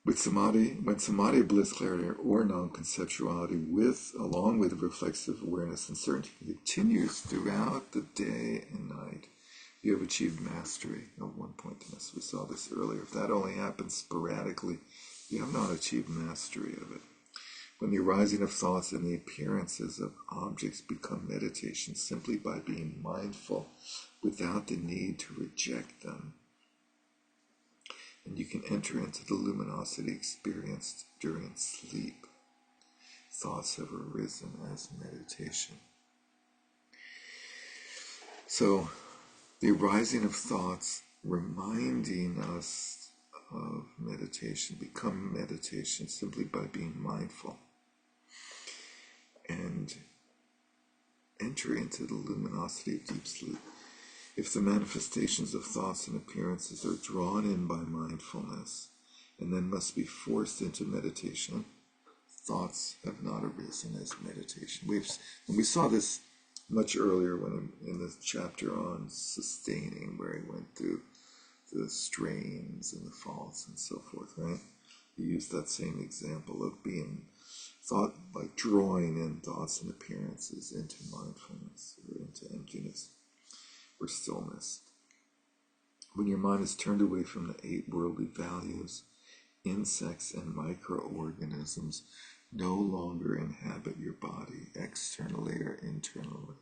With samadhi, when samadhi, bliss, clarity, or non-conceptuality, along with reflexive awareness and certainty, continues throughout the day and night, you have achieved mastery of one-pointedness. We saw this earlier. If that only happens sporadically, you have not achieved mastery of it. When the arising of thoughts and the appearances of objects become meditation simply by being mindful without the need to reject them, and you can enter into the luminosity experienced during sleep. Thoughts have arisen as meditation. So, the arising of thoughts reminding us of meditation become meditation simply by being mindful and enter into the luminosity of deep sleep. If the manifestations of thoughts and appearances are drawn in by mindfulness and then must be forced into meditation, thoughts have not arisen as meditation. We saw this much earlier when in the chapter on sustaining, where he went through the strains and the faults and so forth, right? You use that same example of being thought, like drawing in thoughts and appearances into mindfulness or into emptiness or stillness. When your mind is turned away from the 8 worldly values, insects and microorganisms no longer inhabit your body, externally or internally,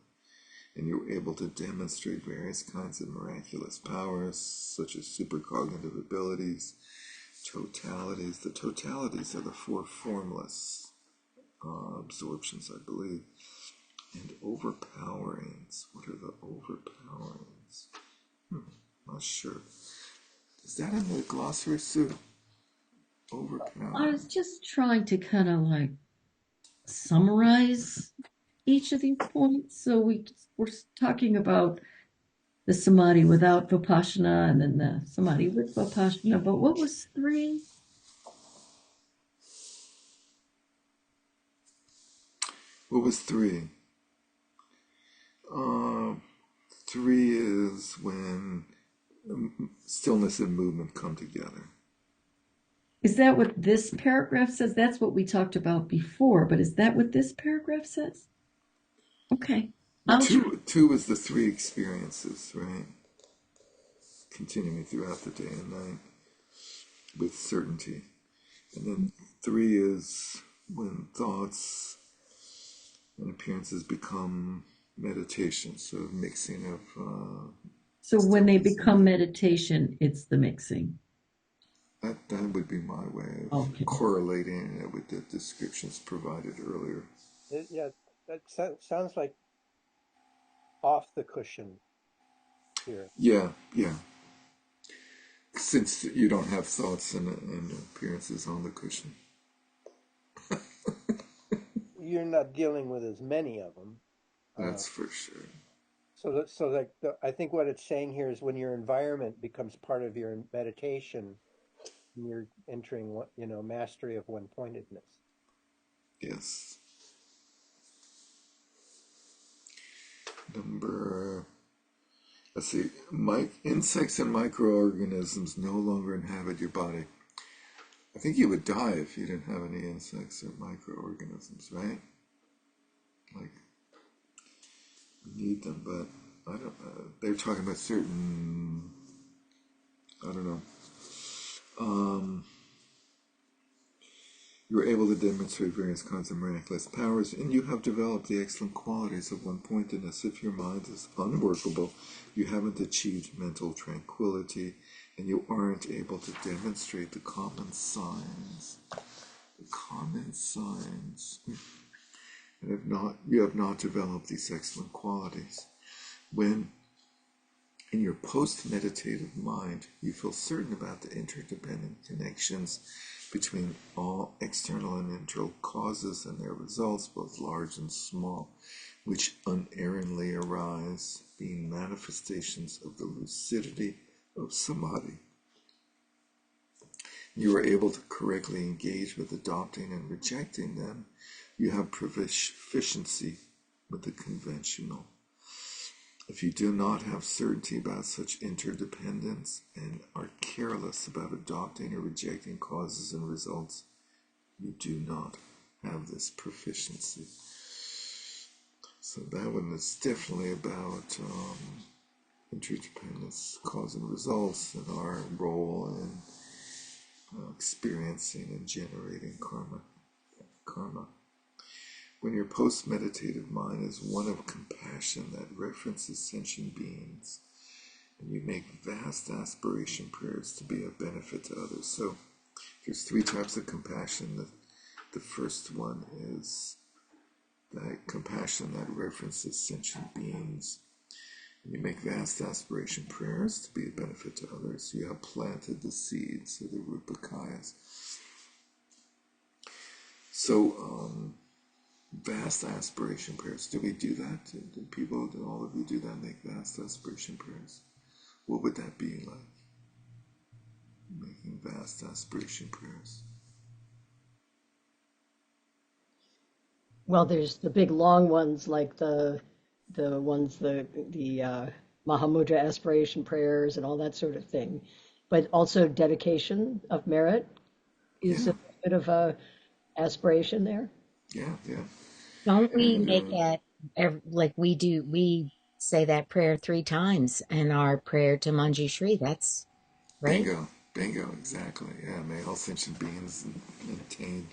and you're able to demonstrate various kinds of miraculous powers, such as supercognitive abilities, totalities. The totalities are the 4 formless absorptions, I believe, and overpowerings. What are the overpowerings? Not sure. Is that in the glossary, Sue? I Overpowering. was just trying to kind of like summarize each of these points. So we're talking about the samadhi without vipassana and then the samadhi with vipassana. But what was 3? What was 3? 3 is when stillness and movement come together. Is that what this paragraph says? That's what we talked about before, but is that what this paragraph says? Okay. I'll Two is the 3 experiences, right? Continuing throughout the day and night with certainty. And then 3 is when thoughts and appearances become meditation, so mixing of So when they become meditation, it's the mixing. that would be my way of Okay. correlating it with the descriptions provided earlier. Yeah, that sounds like off the cushion here. Yeah. Since you don't have thoughts and appearances on the cushion. You're not dealing with as many of them. That's for sure. I think what it's saying here is when your environment becomes part of your meditation, you're entering mastery of one-pointedness. Yes. Let's see, insects and microorganisms no longer inhabit your body. I think you would die if you didn't have any insects or microorganisms, right? Like, you need them, but I don't know. They're talking about certain, I don't know. You are able to demonstrate various kinds of miraculous powers, and you have developed the excellent qualities of one-pointedness. If your mind is unworkable, you haven't achieved mental tranquility, and you aren't able to demonstrate the common signs. The common signs. And you have not developed these excellent qualities. When in your post-meditative mind, you feel certain about the interdependent connections between all external and internal causes and their results, both large and small, which unerringly arise, being manifestations of the lucidity of samadhi. You are able to correctly engage with adopting and rejecting them. You have proficiency with the conventional. If you do not have certainty about such interdependence and are careless about adopting or rejecting causes and results, you do not have this proficiency. So that one is definitely about interdependence, cause and results, and our role in experiencing and generating karma. When your post-meditative mind is one of compassion that references sentient beings, and you make vast aspiration prayers to be of benefit to others. So there's 3 types of compassion. The first one is that compassion that references sentient beings. And you make vast aspiration prayers to be of benefit to others. You have planted the seeds of the Rupakayas. So, vast aspiration prayers. Do we do that? Do all of you do that? Make vast aspiration prayers? What would that be like? Making vast aspiration prayers. Well, there's the big long ones like the Mahamudra aspiration prayers and all that sort of thing. but also dedication of merit is Yeah, a bit of a aspiration there. yeah, yeah. Don't we And make it like we do? We say that prayer 3 times in our prayer to Manjushri. That's right. bingo, bingo, exactly. Yeah, may all sentient beings attain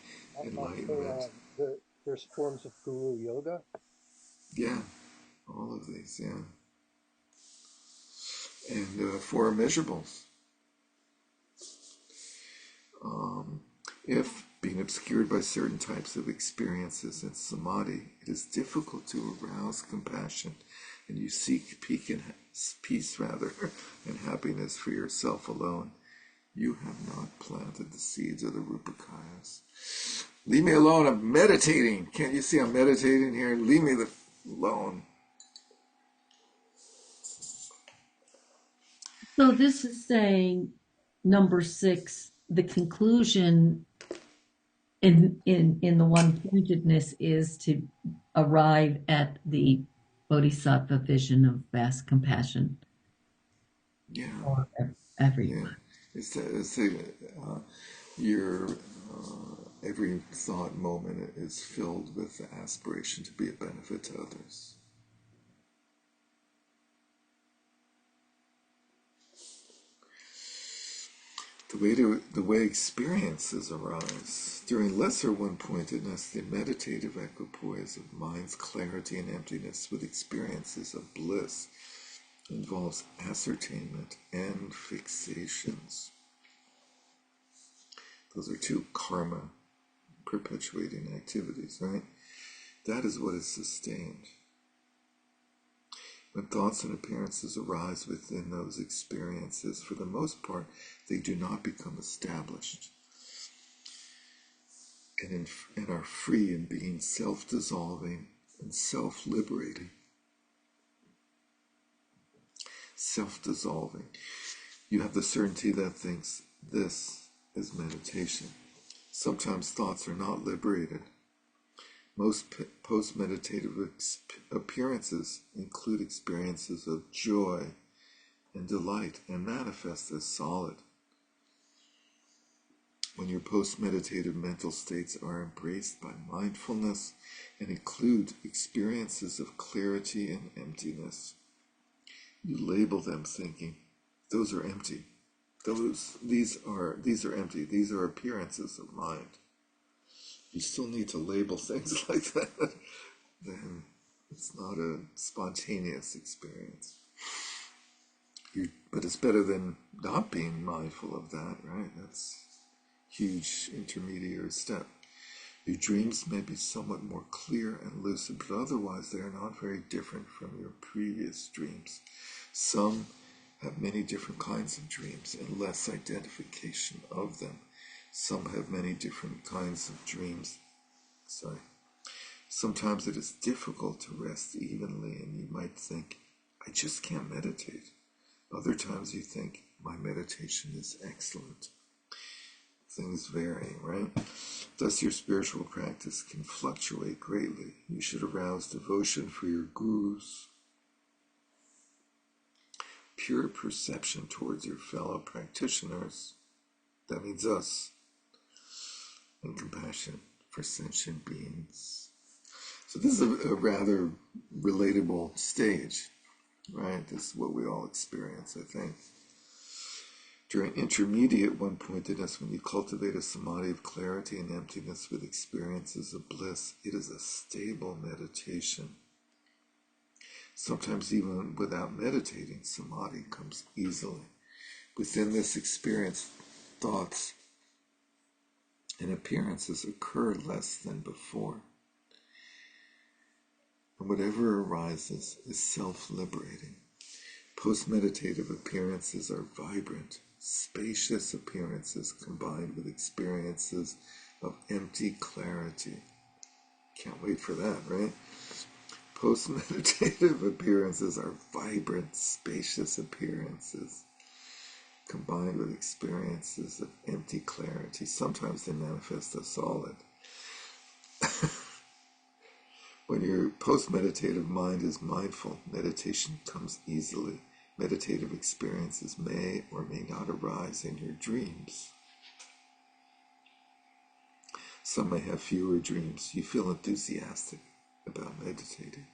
enlightenment. Also, there's forms of guru yoga. Yeah, all of these, yeah. And four immeasurables. If being obscured by certain types of experiences in samadhi, it is difficult to arouse compassion, and you seek peace rather, and happiness for yourself alone, you have not planted the seeds of the Rupakayas. Leave me alone, I'm meditating. Can't you see I'm meditating here? Leave me alone. So this is saying number 6, the conclusion in the one-pointedness is to arrive at the bodhisattva vision of vast compassion Yeah, for yeah. everyone. Your every thought moment is filled with the aspiration to be a benefit to others. The way experiences arise during lesser one-pointedness, the meditative equipoise of mind's clarity and emptiness with experiences of bliss involves ascertainment and fixations. Those are two karma perpetuating activities, right? That is what is sustained. When thoughts and appearances arise within those experiences, for the most part, they do not become established and are free in being self-dissolving and self-liberating. Self-dissolving. You have the certainty that thinks this is meditation. Sometimes thoughts are not liberated. Most post-meditative appearances include experiences of joy and delight and manifest as solid. When your post-meditative mental states are embraced by mindfulness and include experiences of clarity and emptiness, you label them thinking, those are empty. These are empty. These are appearances of mind. You still need to label things like that. Then it's not a spontaneous experience. But it's better than not being mindful of that, right? That's a huge intermediary step. Your dreams may be somewhat more clear and lucid, but otherwise they are not very different from your previous dreams. Some have many different kinds of dreams and less identification of them. Some have many different kinds of dreams. Sometimes it is difficult to rest evenly, and you might think, I just can't meditate. Other times you think, my meditation is excellent. Things vary, right? Thus your spiritual practice can fluctuate greatly. You should arouse devotion for your gurus, pure perception towards your fellow practitioners, that means us, and compassion for sentient beings. So this is a rather relatable stage, right? This is what we all experience, I think. During intermediate one-pointedness, when you cultivate a samadhi of clarity and emptiness with experiences of bliss, it is a stable meditation. Sometimes even without meditating, samadhi comes easily. Within this experience, thoughts and appearances occur less than before. And whatever arises is self-liberating. Post-meditative appearances are vibrant, spacious appearances combined with experiences of empty clarity. Can't wait for that, right? Post-meditative appearances are vibrant, spacious appearances combined with experiences of empty clarity. Sometimes they manifest as solid. When your post-meditative mind is mindful, meditation comes easily. Meditative experiences may or may not arise in your dreams. Some may have fewer dreams. You feel enthusiastic about meditating.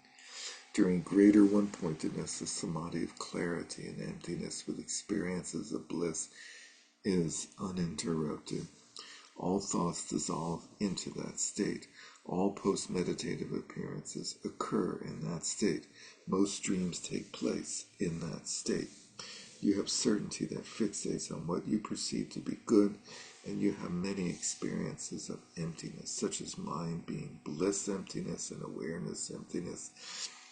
During greater one-pointedness, a samadhi of clarity and emptiness with experiences of bliss is uninterrupted. All thoughts dissolve into that state. All post-meditative appearances occur in that state. Most dreams take place in that state. You have certainty that fixates on what you perceive to be good, and you have many experiences of emptiness, such as mind being bliss emptiness and awareness emptiness,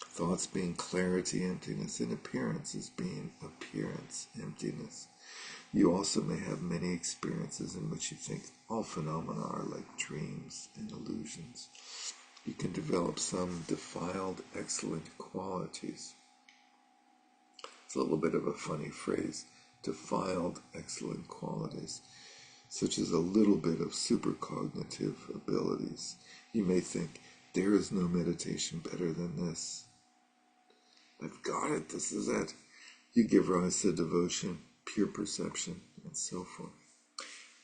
thoughts being clarity emptiness, and appearances being appearance emptiness. You also may have many experiences in which you think all phenomena are like dreams and illusions. You can develop some defiled, excellent qualities. It's a little bit of a funny phrase, defiled, excellent qualities, such as a little bit of supercognitive abilities. You may think, there is no meditation better than this. I've got it, this is it. You give rise to devotion, pure perception, and so forth.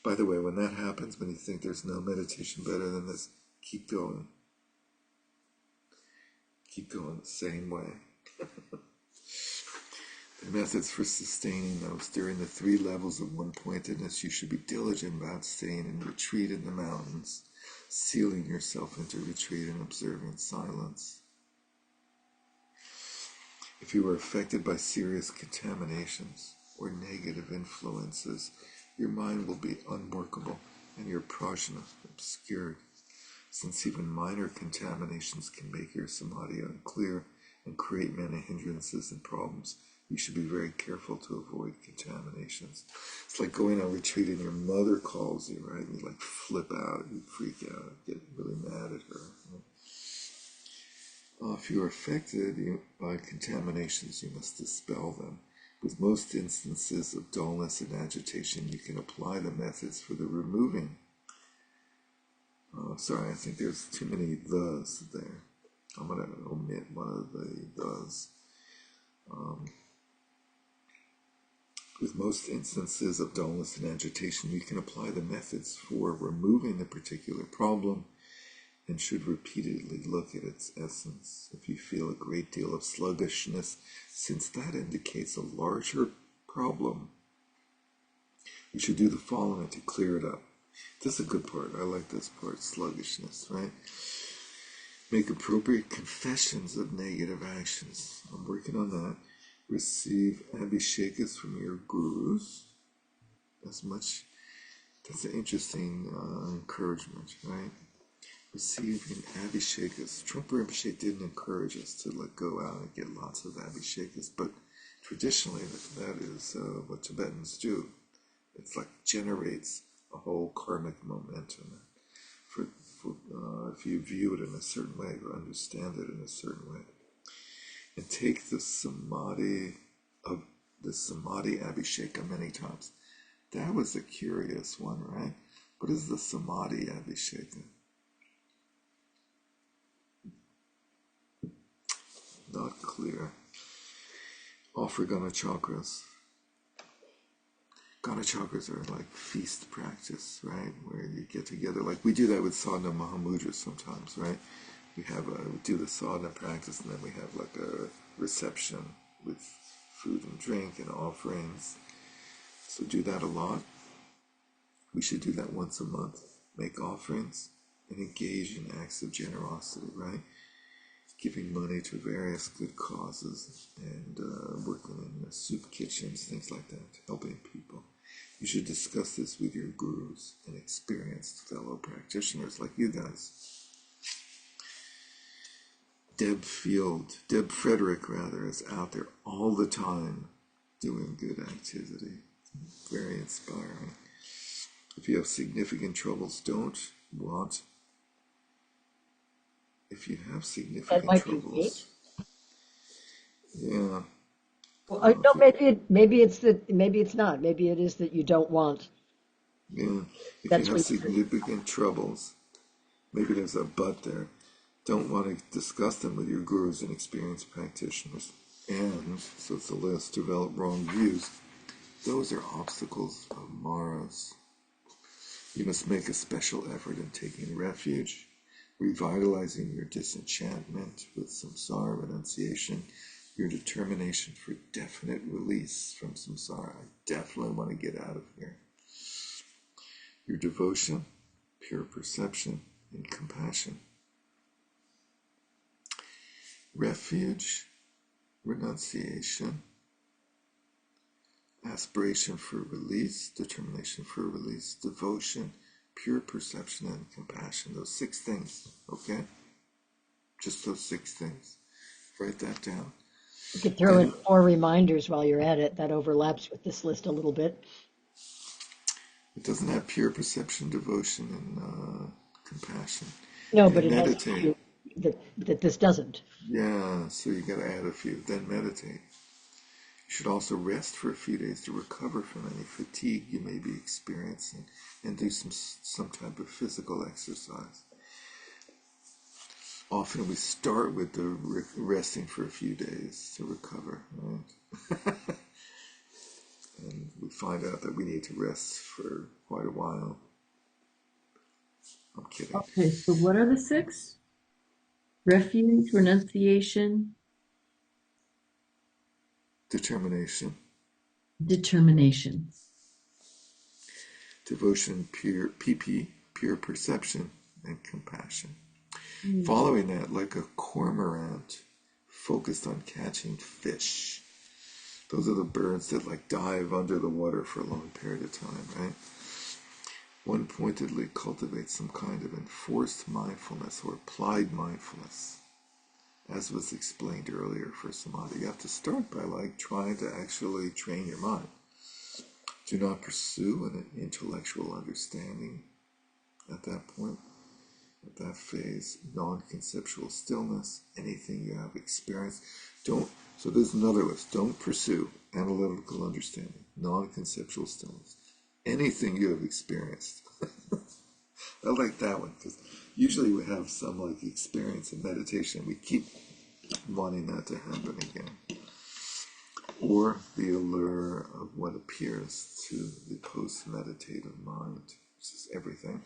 By the way, when that happens, when you think there's no meditation better than this, keep going. Keep going the same way. The methods for sustaining those. During the 3 levels of one-pointedness, you should be diligent about staying in retreat in the mountains, sealing yourself into retreat and observing silence. If you are affected by serious contaminations or negative influences, your mind will be unworkable and your prajna obscured. Since even minor contaminations can make your samadhi unclear and create many hindrances and problems, you should be very careful to avoid contaminations. It's like going on retreat and your mother calls you, right? You like flip out, you freak out, get really mad at her. If you are affected by contaminations, you must dispel them. With most instances of dullness and agitation, you can apply the methods for the removing. Sorry, I think there's too many thes there. I'm going to omit one of the thes. With most instances of dullness and agitation, you can apply the methods for removing the particular problem and should repeatedly look at its essence. If you feel a great deal of sluggishness, since that indicates a larger problem, you should do the following to clear it up. This is a good part. I like this part, sluggishness, right? Make appropriate confessions of negative actions. I'm working on that. Receive abhishekas from your gurus. That's an interesting encouragement, right? Receiving abhishekas. Trungpa Rinpoche didn't encourage us to go out and get lots of abhishekas, but traditionally that is what Tibetans do. It's like generates a whole karmic momentum. If you view it in a certain way or understand it in a certain way. And take the samadhi abhisheka many times. That was a curious one, right? What is the samadhi abhisheka? Not clear. Offer Gana chakras. Gana chakras are like feast practice, right? Where you get together. Like we do that with sadhana Mahamudra sometimes, right? We do the sadhana practice and then we have like a reception with food and drink and offerings. So do that a lot. We should do that once a month. Make offerings and engage in acts of generosity, right? Giving money to various good causes and working in soup kitchens, things like that, helping people. You should discuss this with your gurus and experienced fellow practitioners like you guys. Deb Frederick is out there all the time doing good activity. Very inspiring. If you have significant troubles, if you have significant troubles, yeah. Well, no, maybe it's not. Maybe it is that you don't want. Yeah, if That's you have significant troubles, maybe there's a but there. Don't want to discuss them with your gurus and experienced practitioners. And, so it's a list, develop wrong views. Those are obstacles of Mara's. You must make a special effort in taking refuge, revitalizing your disenchantment with samsara renunciation, your determination for definite release from samsara. I definitely want to get out of here. Your devotion, pure perception, and compassion. Refuge, renunciation, aspiration for release, determination for release, devotion, pure perception, and compassion. Those 6 things, okay? Just those 6 things. Write that down. You could throw in 4 reminders while you're at it. That overlaps with this list a little bit. It doesn't have pure perception, devotion, and compassion. No, And but it has meditate. that this doesn't. Yeah, so you got to add a few. Then meditate. You should also rest for a few days to recover from any fatigue you may be experiencing, and do some type of physical exercise. Often we start with the resting for a few days to recover, right? And we find out that we need to rest for quite a while. I'm kidding. Okay, so what are the 6? Refuge, renunciation, Determination, determination. devotion, pure perception, and compassion. Mm. Following that, like a cormorant, focused on catching fish. Those are the birds that like dive under the water for a long period of time, right? One pointedly cultivates some kind of enforced mindfulness or applied mindfulness. As was explained earlier for samadhi, you have to start by like trying to actually train your mind. Do not pursue an intellectual understanding at that point, at that phase. Non-conceptual stillness, anything you have experienced. So there's another list. Don't pursue analytical understanding, non-conceptual stillness, anything you have experienced. I like that one because usually we have some like experience in meditation. We keep wanting that to happen again. Or the allure of what appears to the post-meditative mind, which is everything.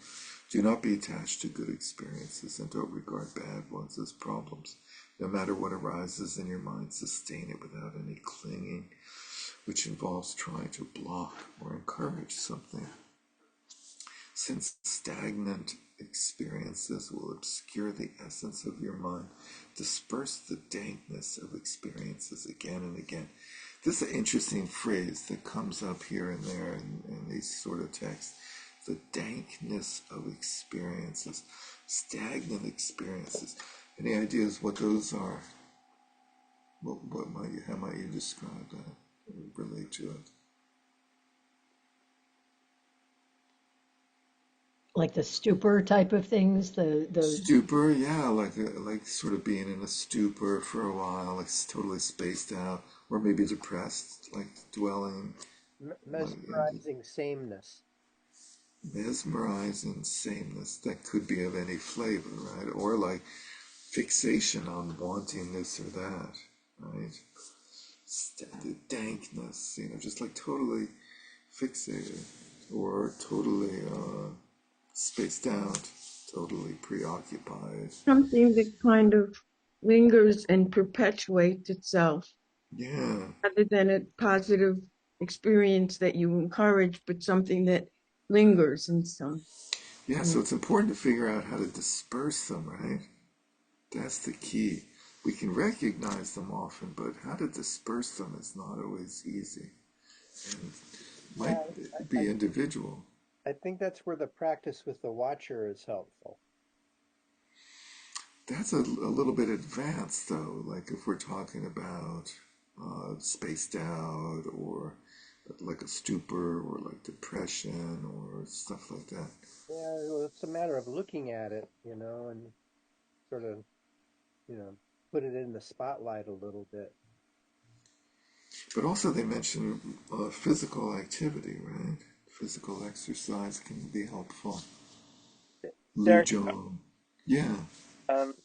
Do not be attached to good experiences and don't regard bad ones as problems. No matter what arises in your mind, sustain it without any clinging, which involves trying to block or encourage something. Since stagnant experiences will obscure the essence of your mind, disperse the dankness of experiences again and again. This is an interesting phrase that comes up here and there in these sort of texts. The dankness of experiences, stagnant experiences. Any ideas what those are? How might you describe that or relate to it? Like the stupor type of things, the Stupor, yeah, like sort of being in a stupor for a while, like totally spaced out, or maybe depressed, like dwelling, like Mesmerizing sameness. mesmerizing sameness that could be of any flavor, right? Or like fixation on wanting this or that, right? The dankness, just like totally fixated, or totally spaced out, totally preoccupied. Something that kind of lingers and perpetuates itself Yeah, rather than a positive experience that you encourage, but something that lingers in some. yeah. So it's important to figure out how to disperse them, right? That's the key. We can recognize them often, but how to disperse them is not always easy, and Yeah, might be individual. I think that's where the practice with the watcher is helpful. That's a little bit advanced, though. Like if we're talking about spaced out, or like a stupor, or like depression, or stuff like that. Yeah, well, it's a matter of looking at it, and sort of, you know, put it in the spotlight a little bit. But also, they mention physical activity, right? Physical exercise can be helpful. Derek, Lujong. Yeah. um,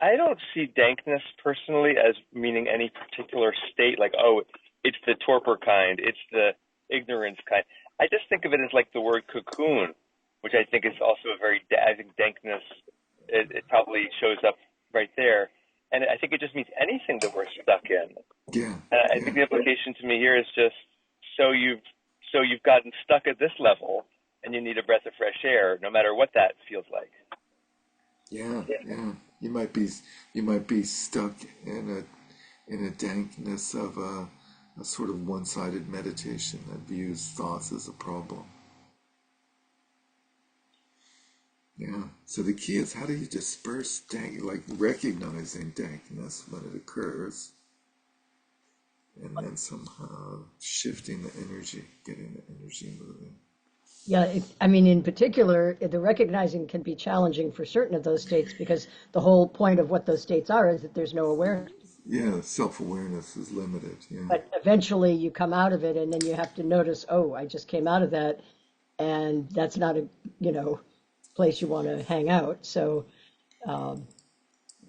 I don't see dankness personally as meaning any particular state, like, oh, it's the torpor kind, it's the ignorance kind. I just think of it as like the word cocoon, which I think is also a very, I think dankness, it probably shows up right there. And I think it just means anything that we're stuck in. Yeah. And I think the implication to me here is just, so you've gotten stuck at this level and you need a breath of fresh air, no matter what that feels like. Yeah. You might be stuck in a dankness of a sort of one-sided meditation that views thoughts as a problem. Yeah. So the key is, how do you disperse like recognizing dankness when it occurs, and then somehow shifting the energy, getting the energy moving. Yeah, I mean, in particular, the recognizing can be challenging for certain of those states because the whole point of what those states are is that there's no awareness. Yeah, self-awareness is limited. Yeah. But eventually you come out of it and then you have to notice, oh, I just came out of that, and that's not a, place you want to hang out. So then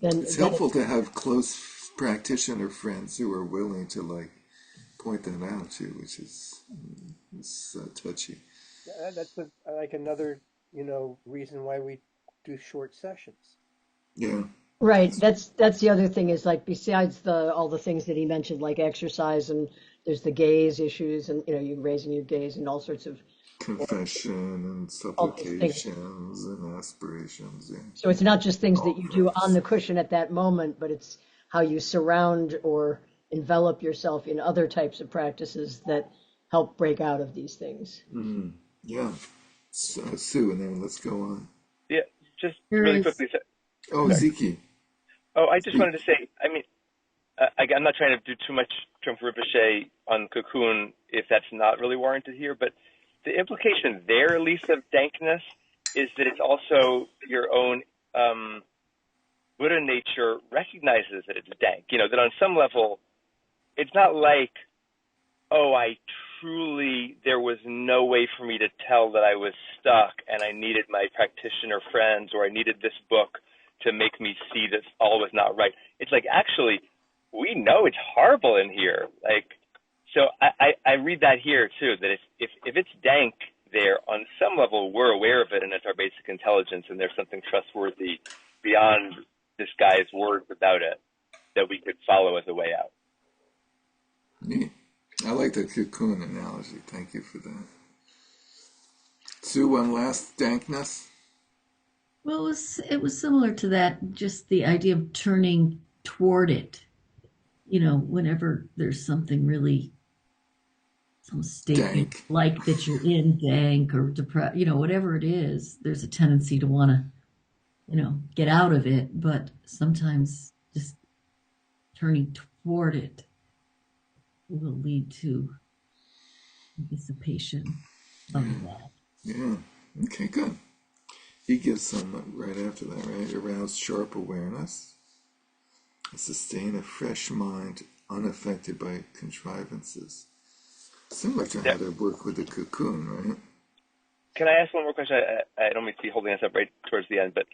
It's helpful to have close practitioner friends who are willing to like point that out too, which is touchy. That's like another, reason why we do short sessions. Yeah. right. That's the other thing is, like, besides all the things that he mentioned, like exercise, and there's the gaze issues, and you raising your gaze and all sorts of Confession and all these things. supplications and aspirations. Yeah. So it's not just things that you do on the cushion at that moment, but it's how you surround or envelop yourself in other types of practices that help break out of these things. Mm. Yeah. So, Sue, and then let's go on. Yeah, just There really is- quickly. Oh, Sorry. Ziki. Oh, I just wanted to say, I mean, I'm not trying to do too much Trump ricochet on cocoon if that's not really warranted here, but the implication there, at least, of dankness is that it's also your own Buddha nature recognizes that it's dank. That on some level, it's not like, oh, there was no way for me to tell that I was stuck and I needed my practitioner friends or I needed this book to make me see that all was not right. It's like, actually, we know it's horrible in here. Like, so I read that here too, that if it's dank there, on some level we're aware of it and it's our basic intelligence and there's something trustworthy beyond this guy's words about it that we could follow as a way out. Neat. I like the cocoon analogy. Thank you for that. Sue, one last dankness. Well, it was similar to that, just the idea of turning toward it. Whenever there's something really, some state Dank. like that you're in, dank or depressed, whatever it is, there's a tendency to want to, get out of it. But sometimes just turning toward it will lead to dissipation of that. Yeah. Okay, good. He gives some right after that, right? Arouse sharp awareness. Sustain a fresh mind unaffected by contrivances. Similar to how to work with the cocoon, right? Can I ask one more question? I don't mean to be holding us up right towards the end, but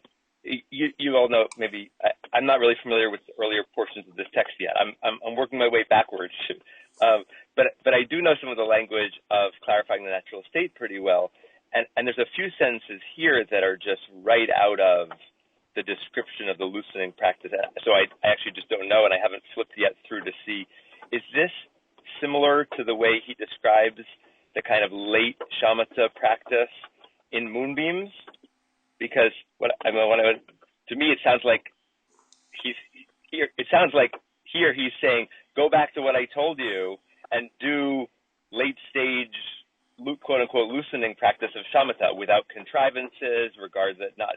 you all know, maybe I'm not really familiar with the earlier portions of this text yet. I'm working my way backwards, but I do know some of the language of clarifying the natural state pretty well, and there's a few sentences here that are just right out of the description of the loosening practice. So I actually just don't know, and I haven't flipped yet through to see, is this similar to the way he describes the kind of late shamatha practice in Moonbeams? Because to me, it sounds like here he's saying, go back to what I told you and do late stage, quote unquote, loosening practice of shamatha without contrivances,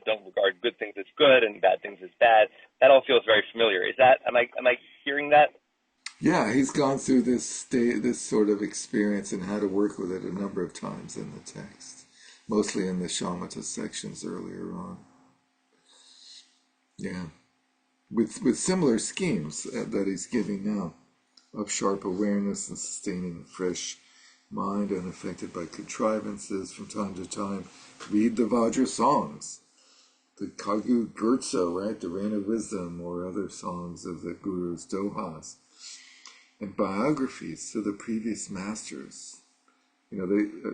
don't regard good things as good and bad things as bad. That all feels very familiar. Am I hearing that? Yeah, he's gone through this sort of experience and how to work with it a number of times in the text, mostly in the shamatha sections earlier on. Yeah, with similar schemes that he's giving now of sharp awareness and sustaining a fresh mind unaffected by contrivances. From time to time, read the Vajra songs. the Kagu Gurtso, right? The Rain of Wisdom, or other songs of the Guru's Dohas. And biographies of the previous masters. You know,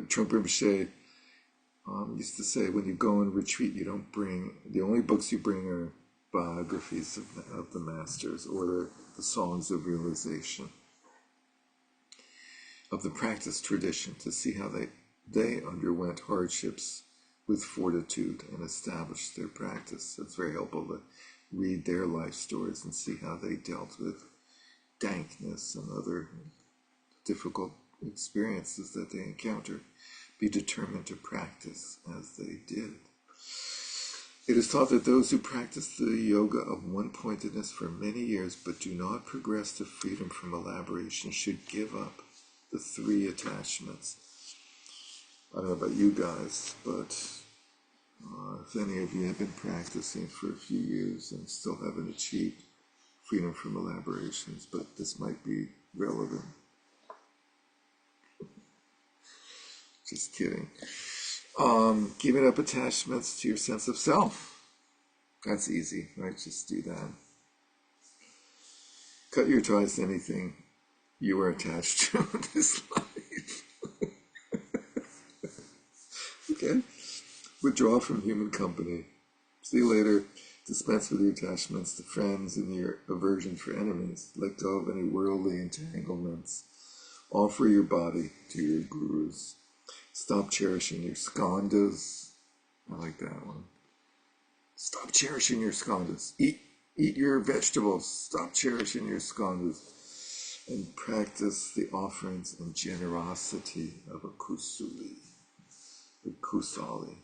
Trungpa Rinpoche used to say, when you go and retreat, you don't bring, the only books you bring are biographies of the masters, or the songs of realization, of the practice tradition, to see how they underwent hardships with fortitude and established their practice. It's very helpful to read their life stories and see how they dealt with dankness and other difficult experiences that they encountered. Be determined to practice as they did. It is thought that those who practice the yoga of one-pointedness for many years but do not progress to freedom from elaboration should give up the 3 attachments. I don't know about you guys, but if any of you have been practicing for a few years and still haven't achieved freedom from elaborations, but this might be relevant. Just kidding. Giving up attachments to your sense of self. That's easy, right? Just do that. Cut your ties to anything you are attached to in this life. Okay? Withdraw from human company. See you later. Dispense with your attachments to friends and your aversion for enemies. Let go of any worldly entanglements. Offer your body to your gurus. Stop cherishing your skandhas. I like that one. Stop cherishing your skandhas. Eat your vegetables. Stop cherishing your skandhas. And practice the offerings and generosity of a kusali. The kusali.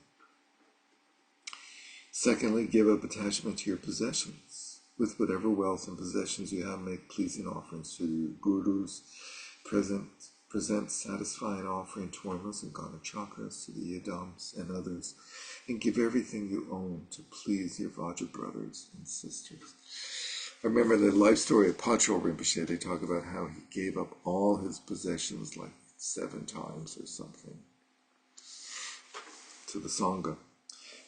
Secondly, give up attachment to your possessions. With whatever wealth and possessions you have, make pleasing offerings to your gurus. Present satisfying offering tormas and Ghana chakras to the Yadams and others, and give everything you own to please your Vajra brothers and sisters. I remember the life story of Patrul Rinpoche. They talk about how he gave up all his possessions like 7 times or something to the Sangha.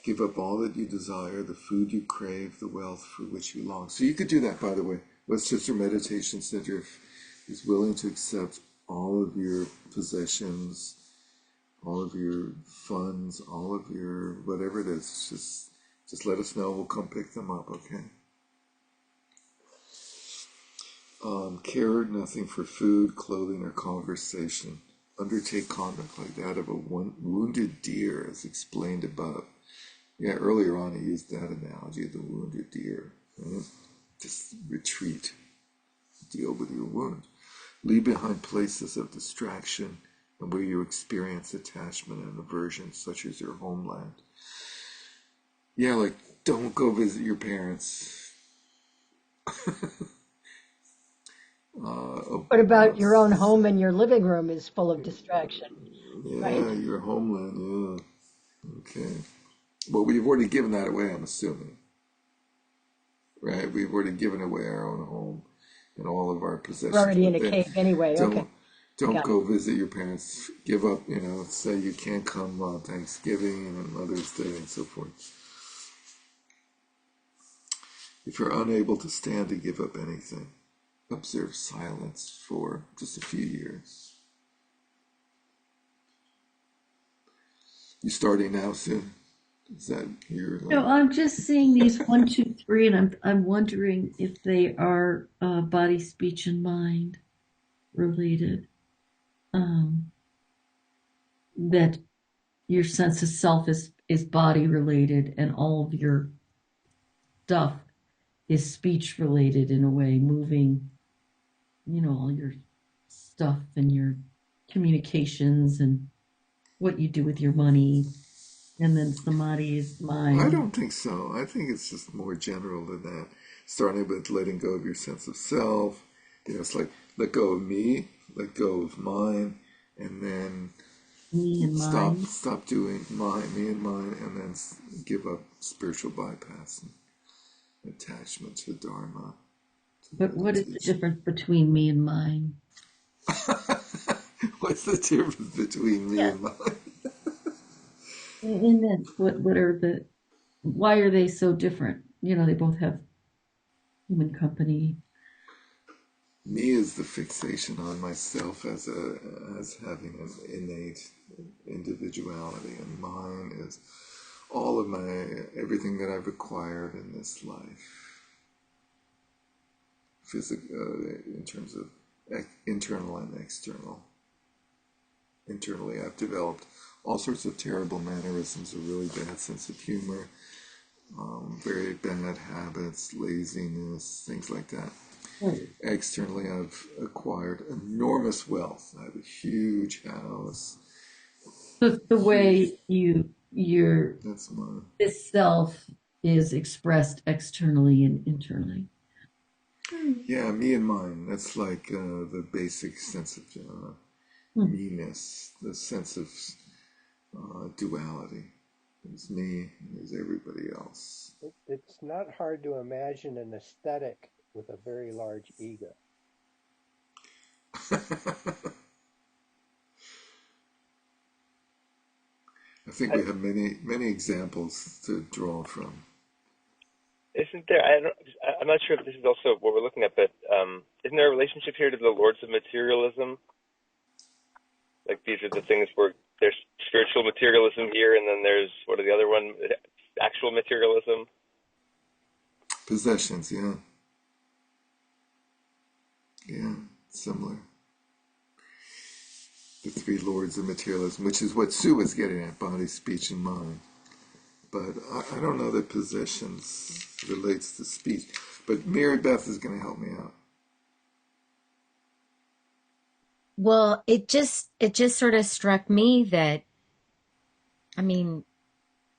Give up all that you desire, the food you crave, the wealth for which you long. So you could do that, by the way. Westchester Meditation Center is willing to accept all of your possessions, all of your funds, all of your whatever it is. Just let us know. We'll come pick them up, okay? Care nothing for food, clothing, or conversation. Undertake conduct like that of a wounded deer, as explained above. Yeah, earlier on I used that analogy of the wounded deer. Right? Just retreat. Deal with your wound. Leave behind places of distraction and where you experience attachment and aversion, such as your homeland. Yeah, like, don't go visit your parents. What about your own home and your living room is full of distraction, Yeah, right? your homeland, yeah. Okay. Well, we've already given that away, I'm assuming. Right? We've already given away our own home and all of our possessions. We're already in a cave anyway. Okay. Don't go visit your parents. Give up, say you can't come on Thanksgiving and Mother's Day and so forth. If you're unable to stand to give up anything, observe silence for just a few years. You starting now, Sue? Is that your? No, I'm just seeing these 1, 2, 3, and I'm wondering if they are body, speech, and mind related. That your sense of self is body related, and all of your stuff is speech related in a way, moving, all your stuff and your communications and what you do with your money. And then samadhi is mind. I don't think so. I think it's just more general than that. Starting with letting go of your sense of self. It's like let go of me, let go of mine, and then me and mine. Stop doing me and mine, and then give up spiritual bypass and attachment to Dharma. But what is the difference between me and mine? What's the difference between me and mine? And then what are the why are they so different? You know, they both have human company. Me is the fixation on myself as having an innate individuality, and mine is all of my everything that I've acquired in this life, in terms of internal and external. Internally, I've developed all sorts of terrible mannerisms, a really bad sense of humor, very bad habits, laziness, things like that. Right. Externally, I've acquired enormous wealth. I have a huge house. So it's the Huge. way your That's my. this self is expressed externally and internally. Yeah, me and mine. That's like the basic sense of Hmm. me-ness, the sense of duality. There's me, and there's everybody else. It's not hard to imagine an aesthetic with a very large ego. I think we have many examples to draw from. Isn't there? I'm not sure if this is also what we're looking at, but isn't there a relationship here to the lords of materialism? Like these are the things where there's spiritual materialism here, and then there's what are the other one? Actual materialism. Possessions, yeah. Yeah, similar. The three lords of materialism, which is what Sue was getting at, body, speech, and mind. But I don't know that possessions relates to speech. But Mary Beth is going to help me out. Well, it just sort of struck me that, I mean,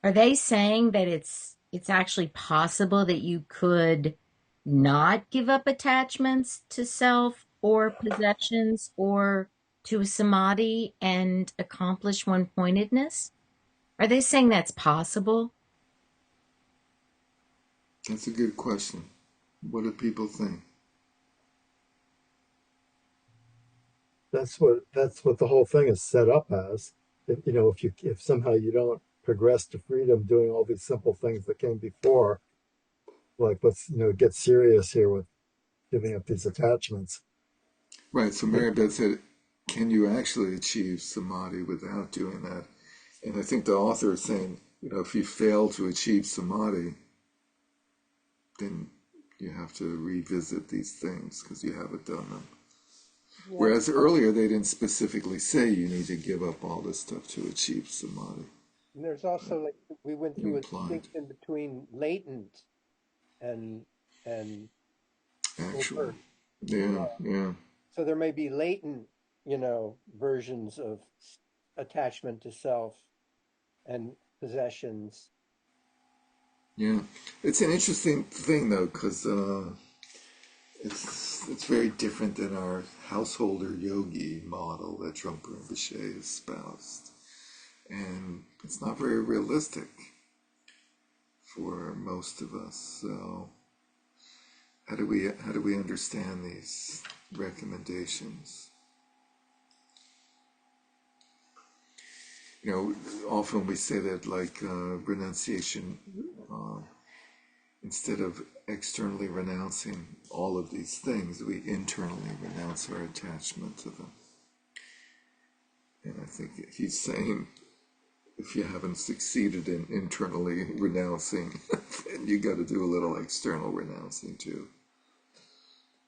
are they saying that it's actually possible that you could not give up attachments to self or possessions or to a samadhi and accomplish one-pointedness? Are they saying that's possible? That's a good question. What do people think? That's what the whole thing is set up as. If somehow you don't progress to freedom doing all these simple things that came before, like let's get serious here with giving up these attachments. Right, so Mary Beth said, can you actually achieve samadhi without doing that? And I think the author is saying, if you fail to achieve samadhi, then you have to revisit these things because you haven't done them. Yeah, Whereas earlier they didn't specifically say you need to give up all this stuff to achieve samadhi. and there's also like we went through a Implied, distinction between latent and and actual. overt. Yeah, Yeah. yeah, So there may be latent, versions of attachment to self and possessions. yeah. It's an interesting thing though, because it's very different than our householder yogi model that Trungpa Rinpoche espoused, and it's not very realistic for most of us. So how do we understand these recommendations? Often we say that like renunciation, uh, instead of externally renouncing all of these things, we internally renounce our attachment to them. And I think he's saying if you haven't succeeded in internally renouncing, then you got to do a little external renouncing too.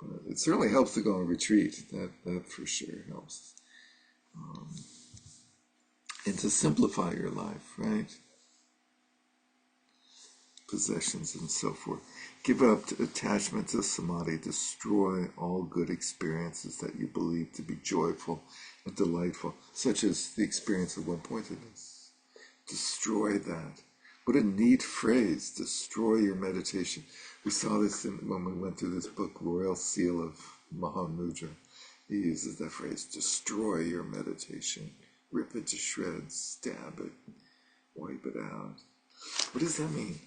But it certainly helps to go on retreat. That for sure helps. And to simplify your life, right? Possessions and so forth. Give up attachment to samadhi. Destroy all good experiences that you believe to be joyful and delightful, such as the experience of one-pointedness. Destroy that. What a neat phrase, destroy your meditation. We saw this when we went through this book, Royal Seal of Mahamudra. He uses that phrase, destroy your meditation. Rip it to shreds, stab it, wipe it out. What does that mean?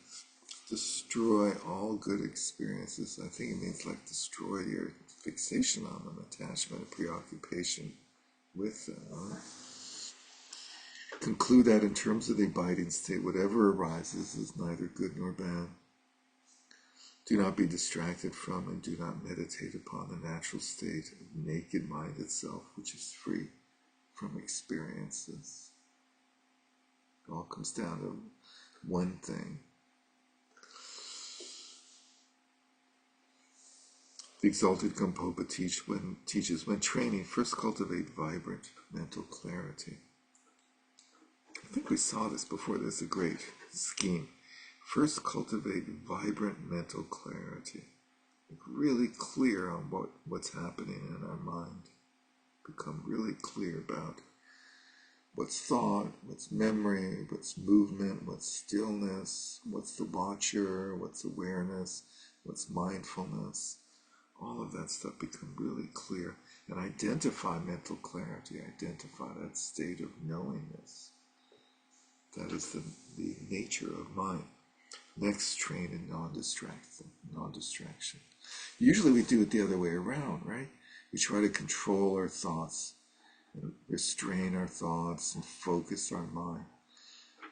Destroy all good experiences. I think it means like destroy your fixation on them, attachment, preoccupation with them. Huh? Conclude that in terms of the abiding state, whatever arises is neither good nor bad. Do not be distracted from and do not meditate upon the natural state of naked mind itself, which is free from experiences. It all comes down to one thing. The exalted Gampopa teaches when training, first cultivate vibrant mental clarity. I think we saw this before. There's a great scheme. First cultivate vibrant mental clarity. Really clear on what's happening in our mind. Become really clear about what's thought, what's memory, what's movement, what's stillness, what's the watcher, what's awareness, what's mindfulness. All of that stuff become really clear. And identify mental clarity, identify that state of knowingness. That is the nature of mind. Next, train in non-distraction. Usually we do it the other way around, right? We try to control our thoughts, and restrain our thoughts, and focus our mind.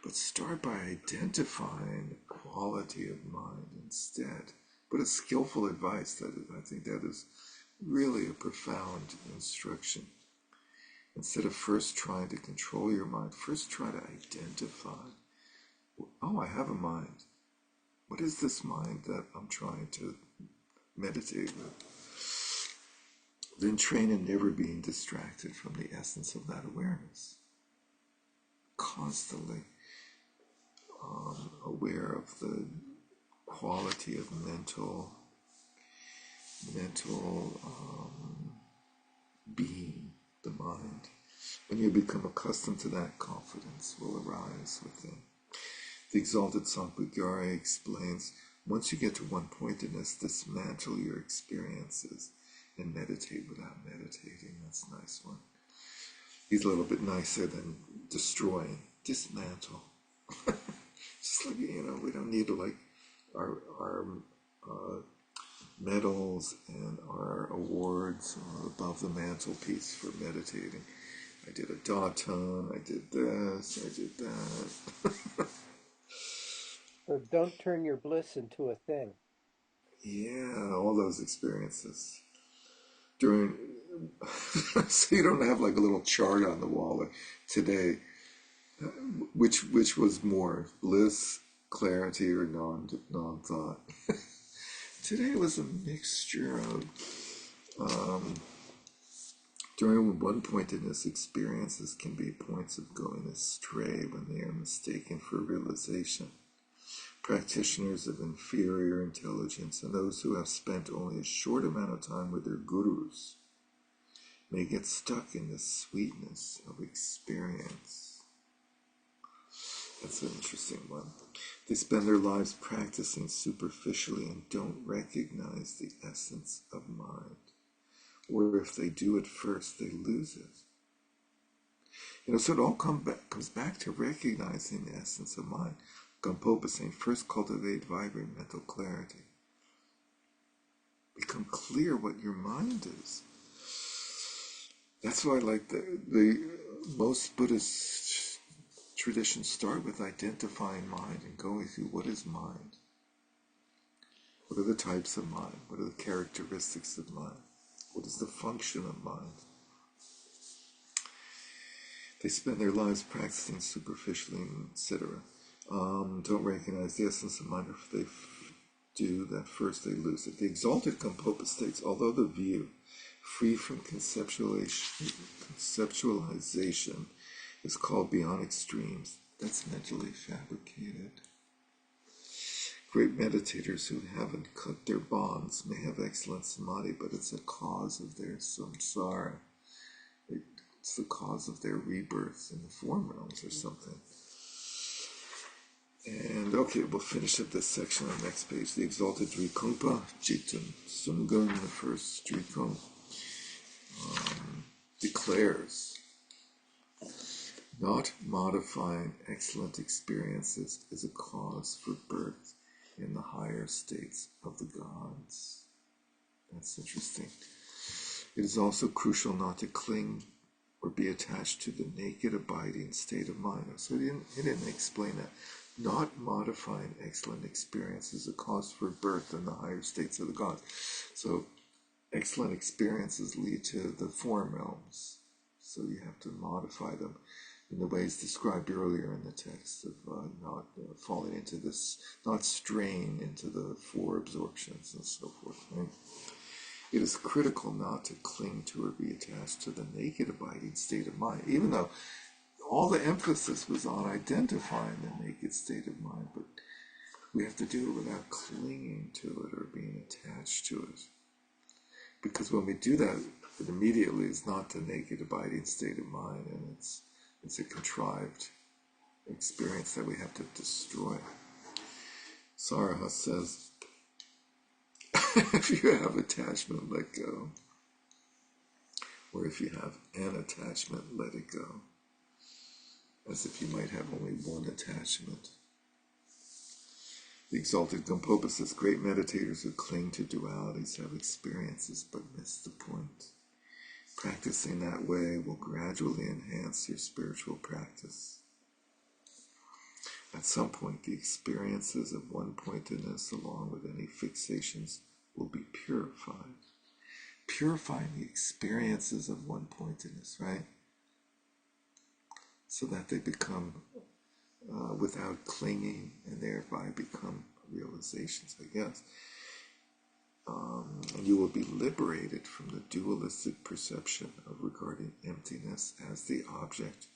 But start by identifying the quality of mind instead. But it's skillful advice. I think that is really a profound instruction. Instead of first trying to control your mind, first try to identify, oh, I have a mind. What is this mind that I'm trying to meditate with? Then train in never being distracted from the essence of that awareness. Constantly aware of the quality of mental being, the mind. When you become accustomed to that, confidence will arise within. The exalted Sampagara explains, once you get to one-pointedness, dismantle your experiences and meditate without meditating. That's a nice one. He's a little bit nicer than destroying. Dismantle. Just like, we don't need to like our medals and our awards above the mantelpiece for meditating. I did a daton, I did this, I did that. So don't turn your bliss into a thing. Yeah, all those experiences. So you don't have like a little chart on the wall like today, which was more bliss, clarity, or non-thought. Today was a mixture of during one-pointedness, experiences can be points of going astray when they are mistaken for realization. Practitioners of inferior intelligence and those who have spent only a short amount of time with their gurus may get stuck in the sweetness of experience. That's an interesting one. They spend their lives practicing superficially and don't recognize the essence of mind. Or if they do at first, they lose it. So it all comes back to recognizing the essence of mind. Gampopa saying, first cultivate vibrant mental clarity. Become clear what your mind is. That's why, like the most Buddhist traditions start with identifying mind and going through what is mind. What are the types of mind? What are the characteristics of mind? What is the function of mind? They spend their lives practicing superficially, etc. Don't recognize the essence of mind. If they do that, first they lose it. The exalted Gampopa states, although the view, free from conceptualization, is called beyond extremes, that's mentally fabricated. Great meditators who haven't cut their bonds may have excellent samadhi, but it's a cause of their samsara. It's the cause of their rebirth in the form realms or something. And okay, we'll finish up this section on the next page. The exalted Drikompa, Jiten Sungun, the first Drikom, declares, not modifying excellent experiences is a cause for birth in the higher states of the gods. That's interesting. It is also crucial not to cling or be attached to the naked abiding state of mind. So he didn't explain that. Not modifying excellent experience is a cause for birth in the higher states of the gods. So excellent experiences lead to the form realms. So you have to modify them in the ways described earlier in the text of not falling into this, not straying into the four absorptions and so forth. Right? It is critical not to cling to or be attached to the naked abiding state of mind, even though all the emphasis was on identifying the naked state of mind, but we have to do it without clinging to it or being attached to it. Because when we do that, it immediately is not the naked abiding state of mind, and it's a contrived experience that we have to destroy. Saraha says, if you have attachment, let go. Or if you have an attachment, let it go. As if you might have only one attachment. The exalted Gampopa says, great meditators who cling to dualities have experiences but miss the point. Practicing that way will gradually enhance your spiritual practice. At some point, the experiences of one-pointedness, along with any fixations, will be purified. Purifying the experiences of one-pointedness, right? So that they become without clinging, and thereby become realizations, I guess. And you will be liberated from the dualistic perception of regarding emptiness as the object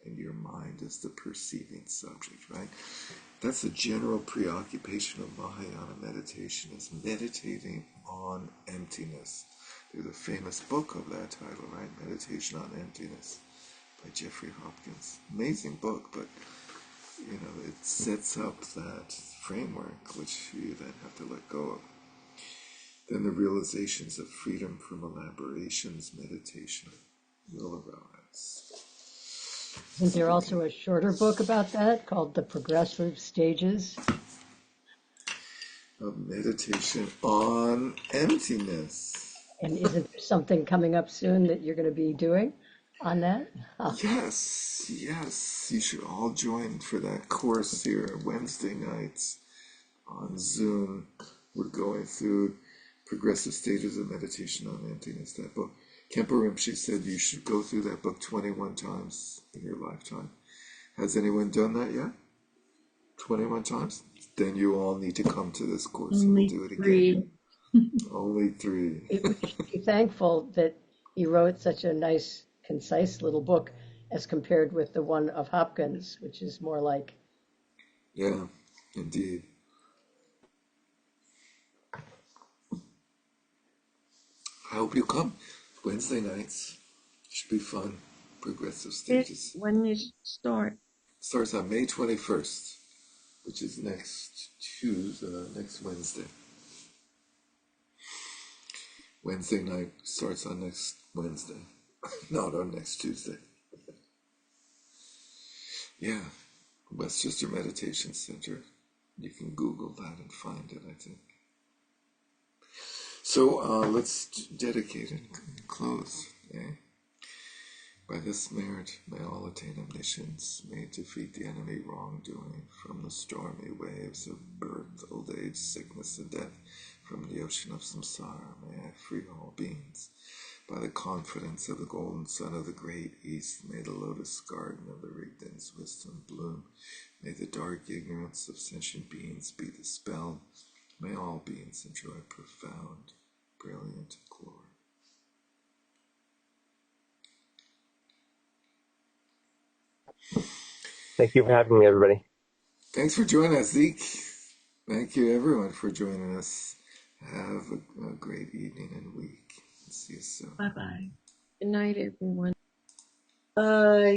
and your mind as the perceiving subject, right? That's the general preoccupation of Mahayana meditation, is meditating on emptiness. There's a famous book of that title, right? Meditation on Emptiness by Jeffrey Hopkins. Amazing book, but it sets up that framework which you then have to let go of. Then the realizations of freedom from elaborations meditation will arise. Isn't there also a shorter book about that called The Progressive Stages? Of meditation on emptiness. And isn't there something coming up soon that you're going to be doing on that? Yes. You should all join for that course here Wednesday nights on Zoom. We're going through Progressive Stages of Meditation on Emptiness, that book. Kempo Rinpoche said you should go through that book 21 times in your lifetime. Has anyone done that yet? 21 times? Then you all need to come to this course and we'll do it again. Only 3. We should be thankful that he wrote such a nice, concise little book as compared with the one of Hopkins, which is more like... Yeah, indeed. I hope you come. Wednesday nights. Should be fun. Progressive Stages. When you start? Starts on May 21st, which is next Wednesday. Wednesday night starts on next Wednesday, not on next Tuesday. Yeah, Westchester Meditation Center. You can Google that and find it, I think. So let's dedicate and close. Okay? By this merit, may all attain omniscience, may defeat the enemy wrongdoing from the stormy waves of birth, old age, sickness, and death, from the ocean of samsara. May I free all beings. By the confidence of the golden sun of the great east, may the lotus garden of the Rigden's wisdom bloom. May the dark ignorance of sentient beings be dispelled. May all beings enjoy profound, brilliant glory. Thank you for having me, everybody. Thanks for joining us, Zeke. Thank you, everyone, for joining us. Have a great evening and week. See you soon. Bye-bye. Good night, everyone. Bye.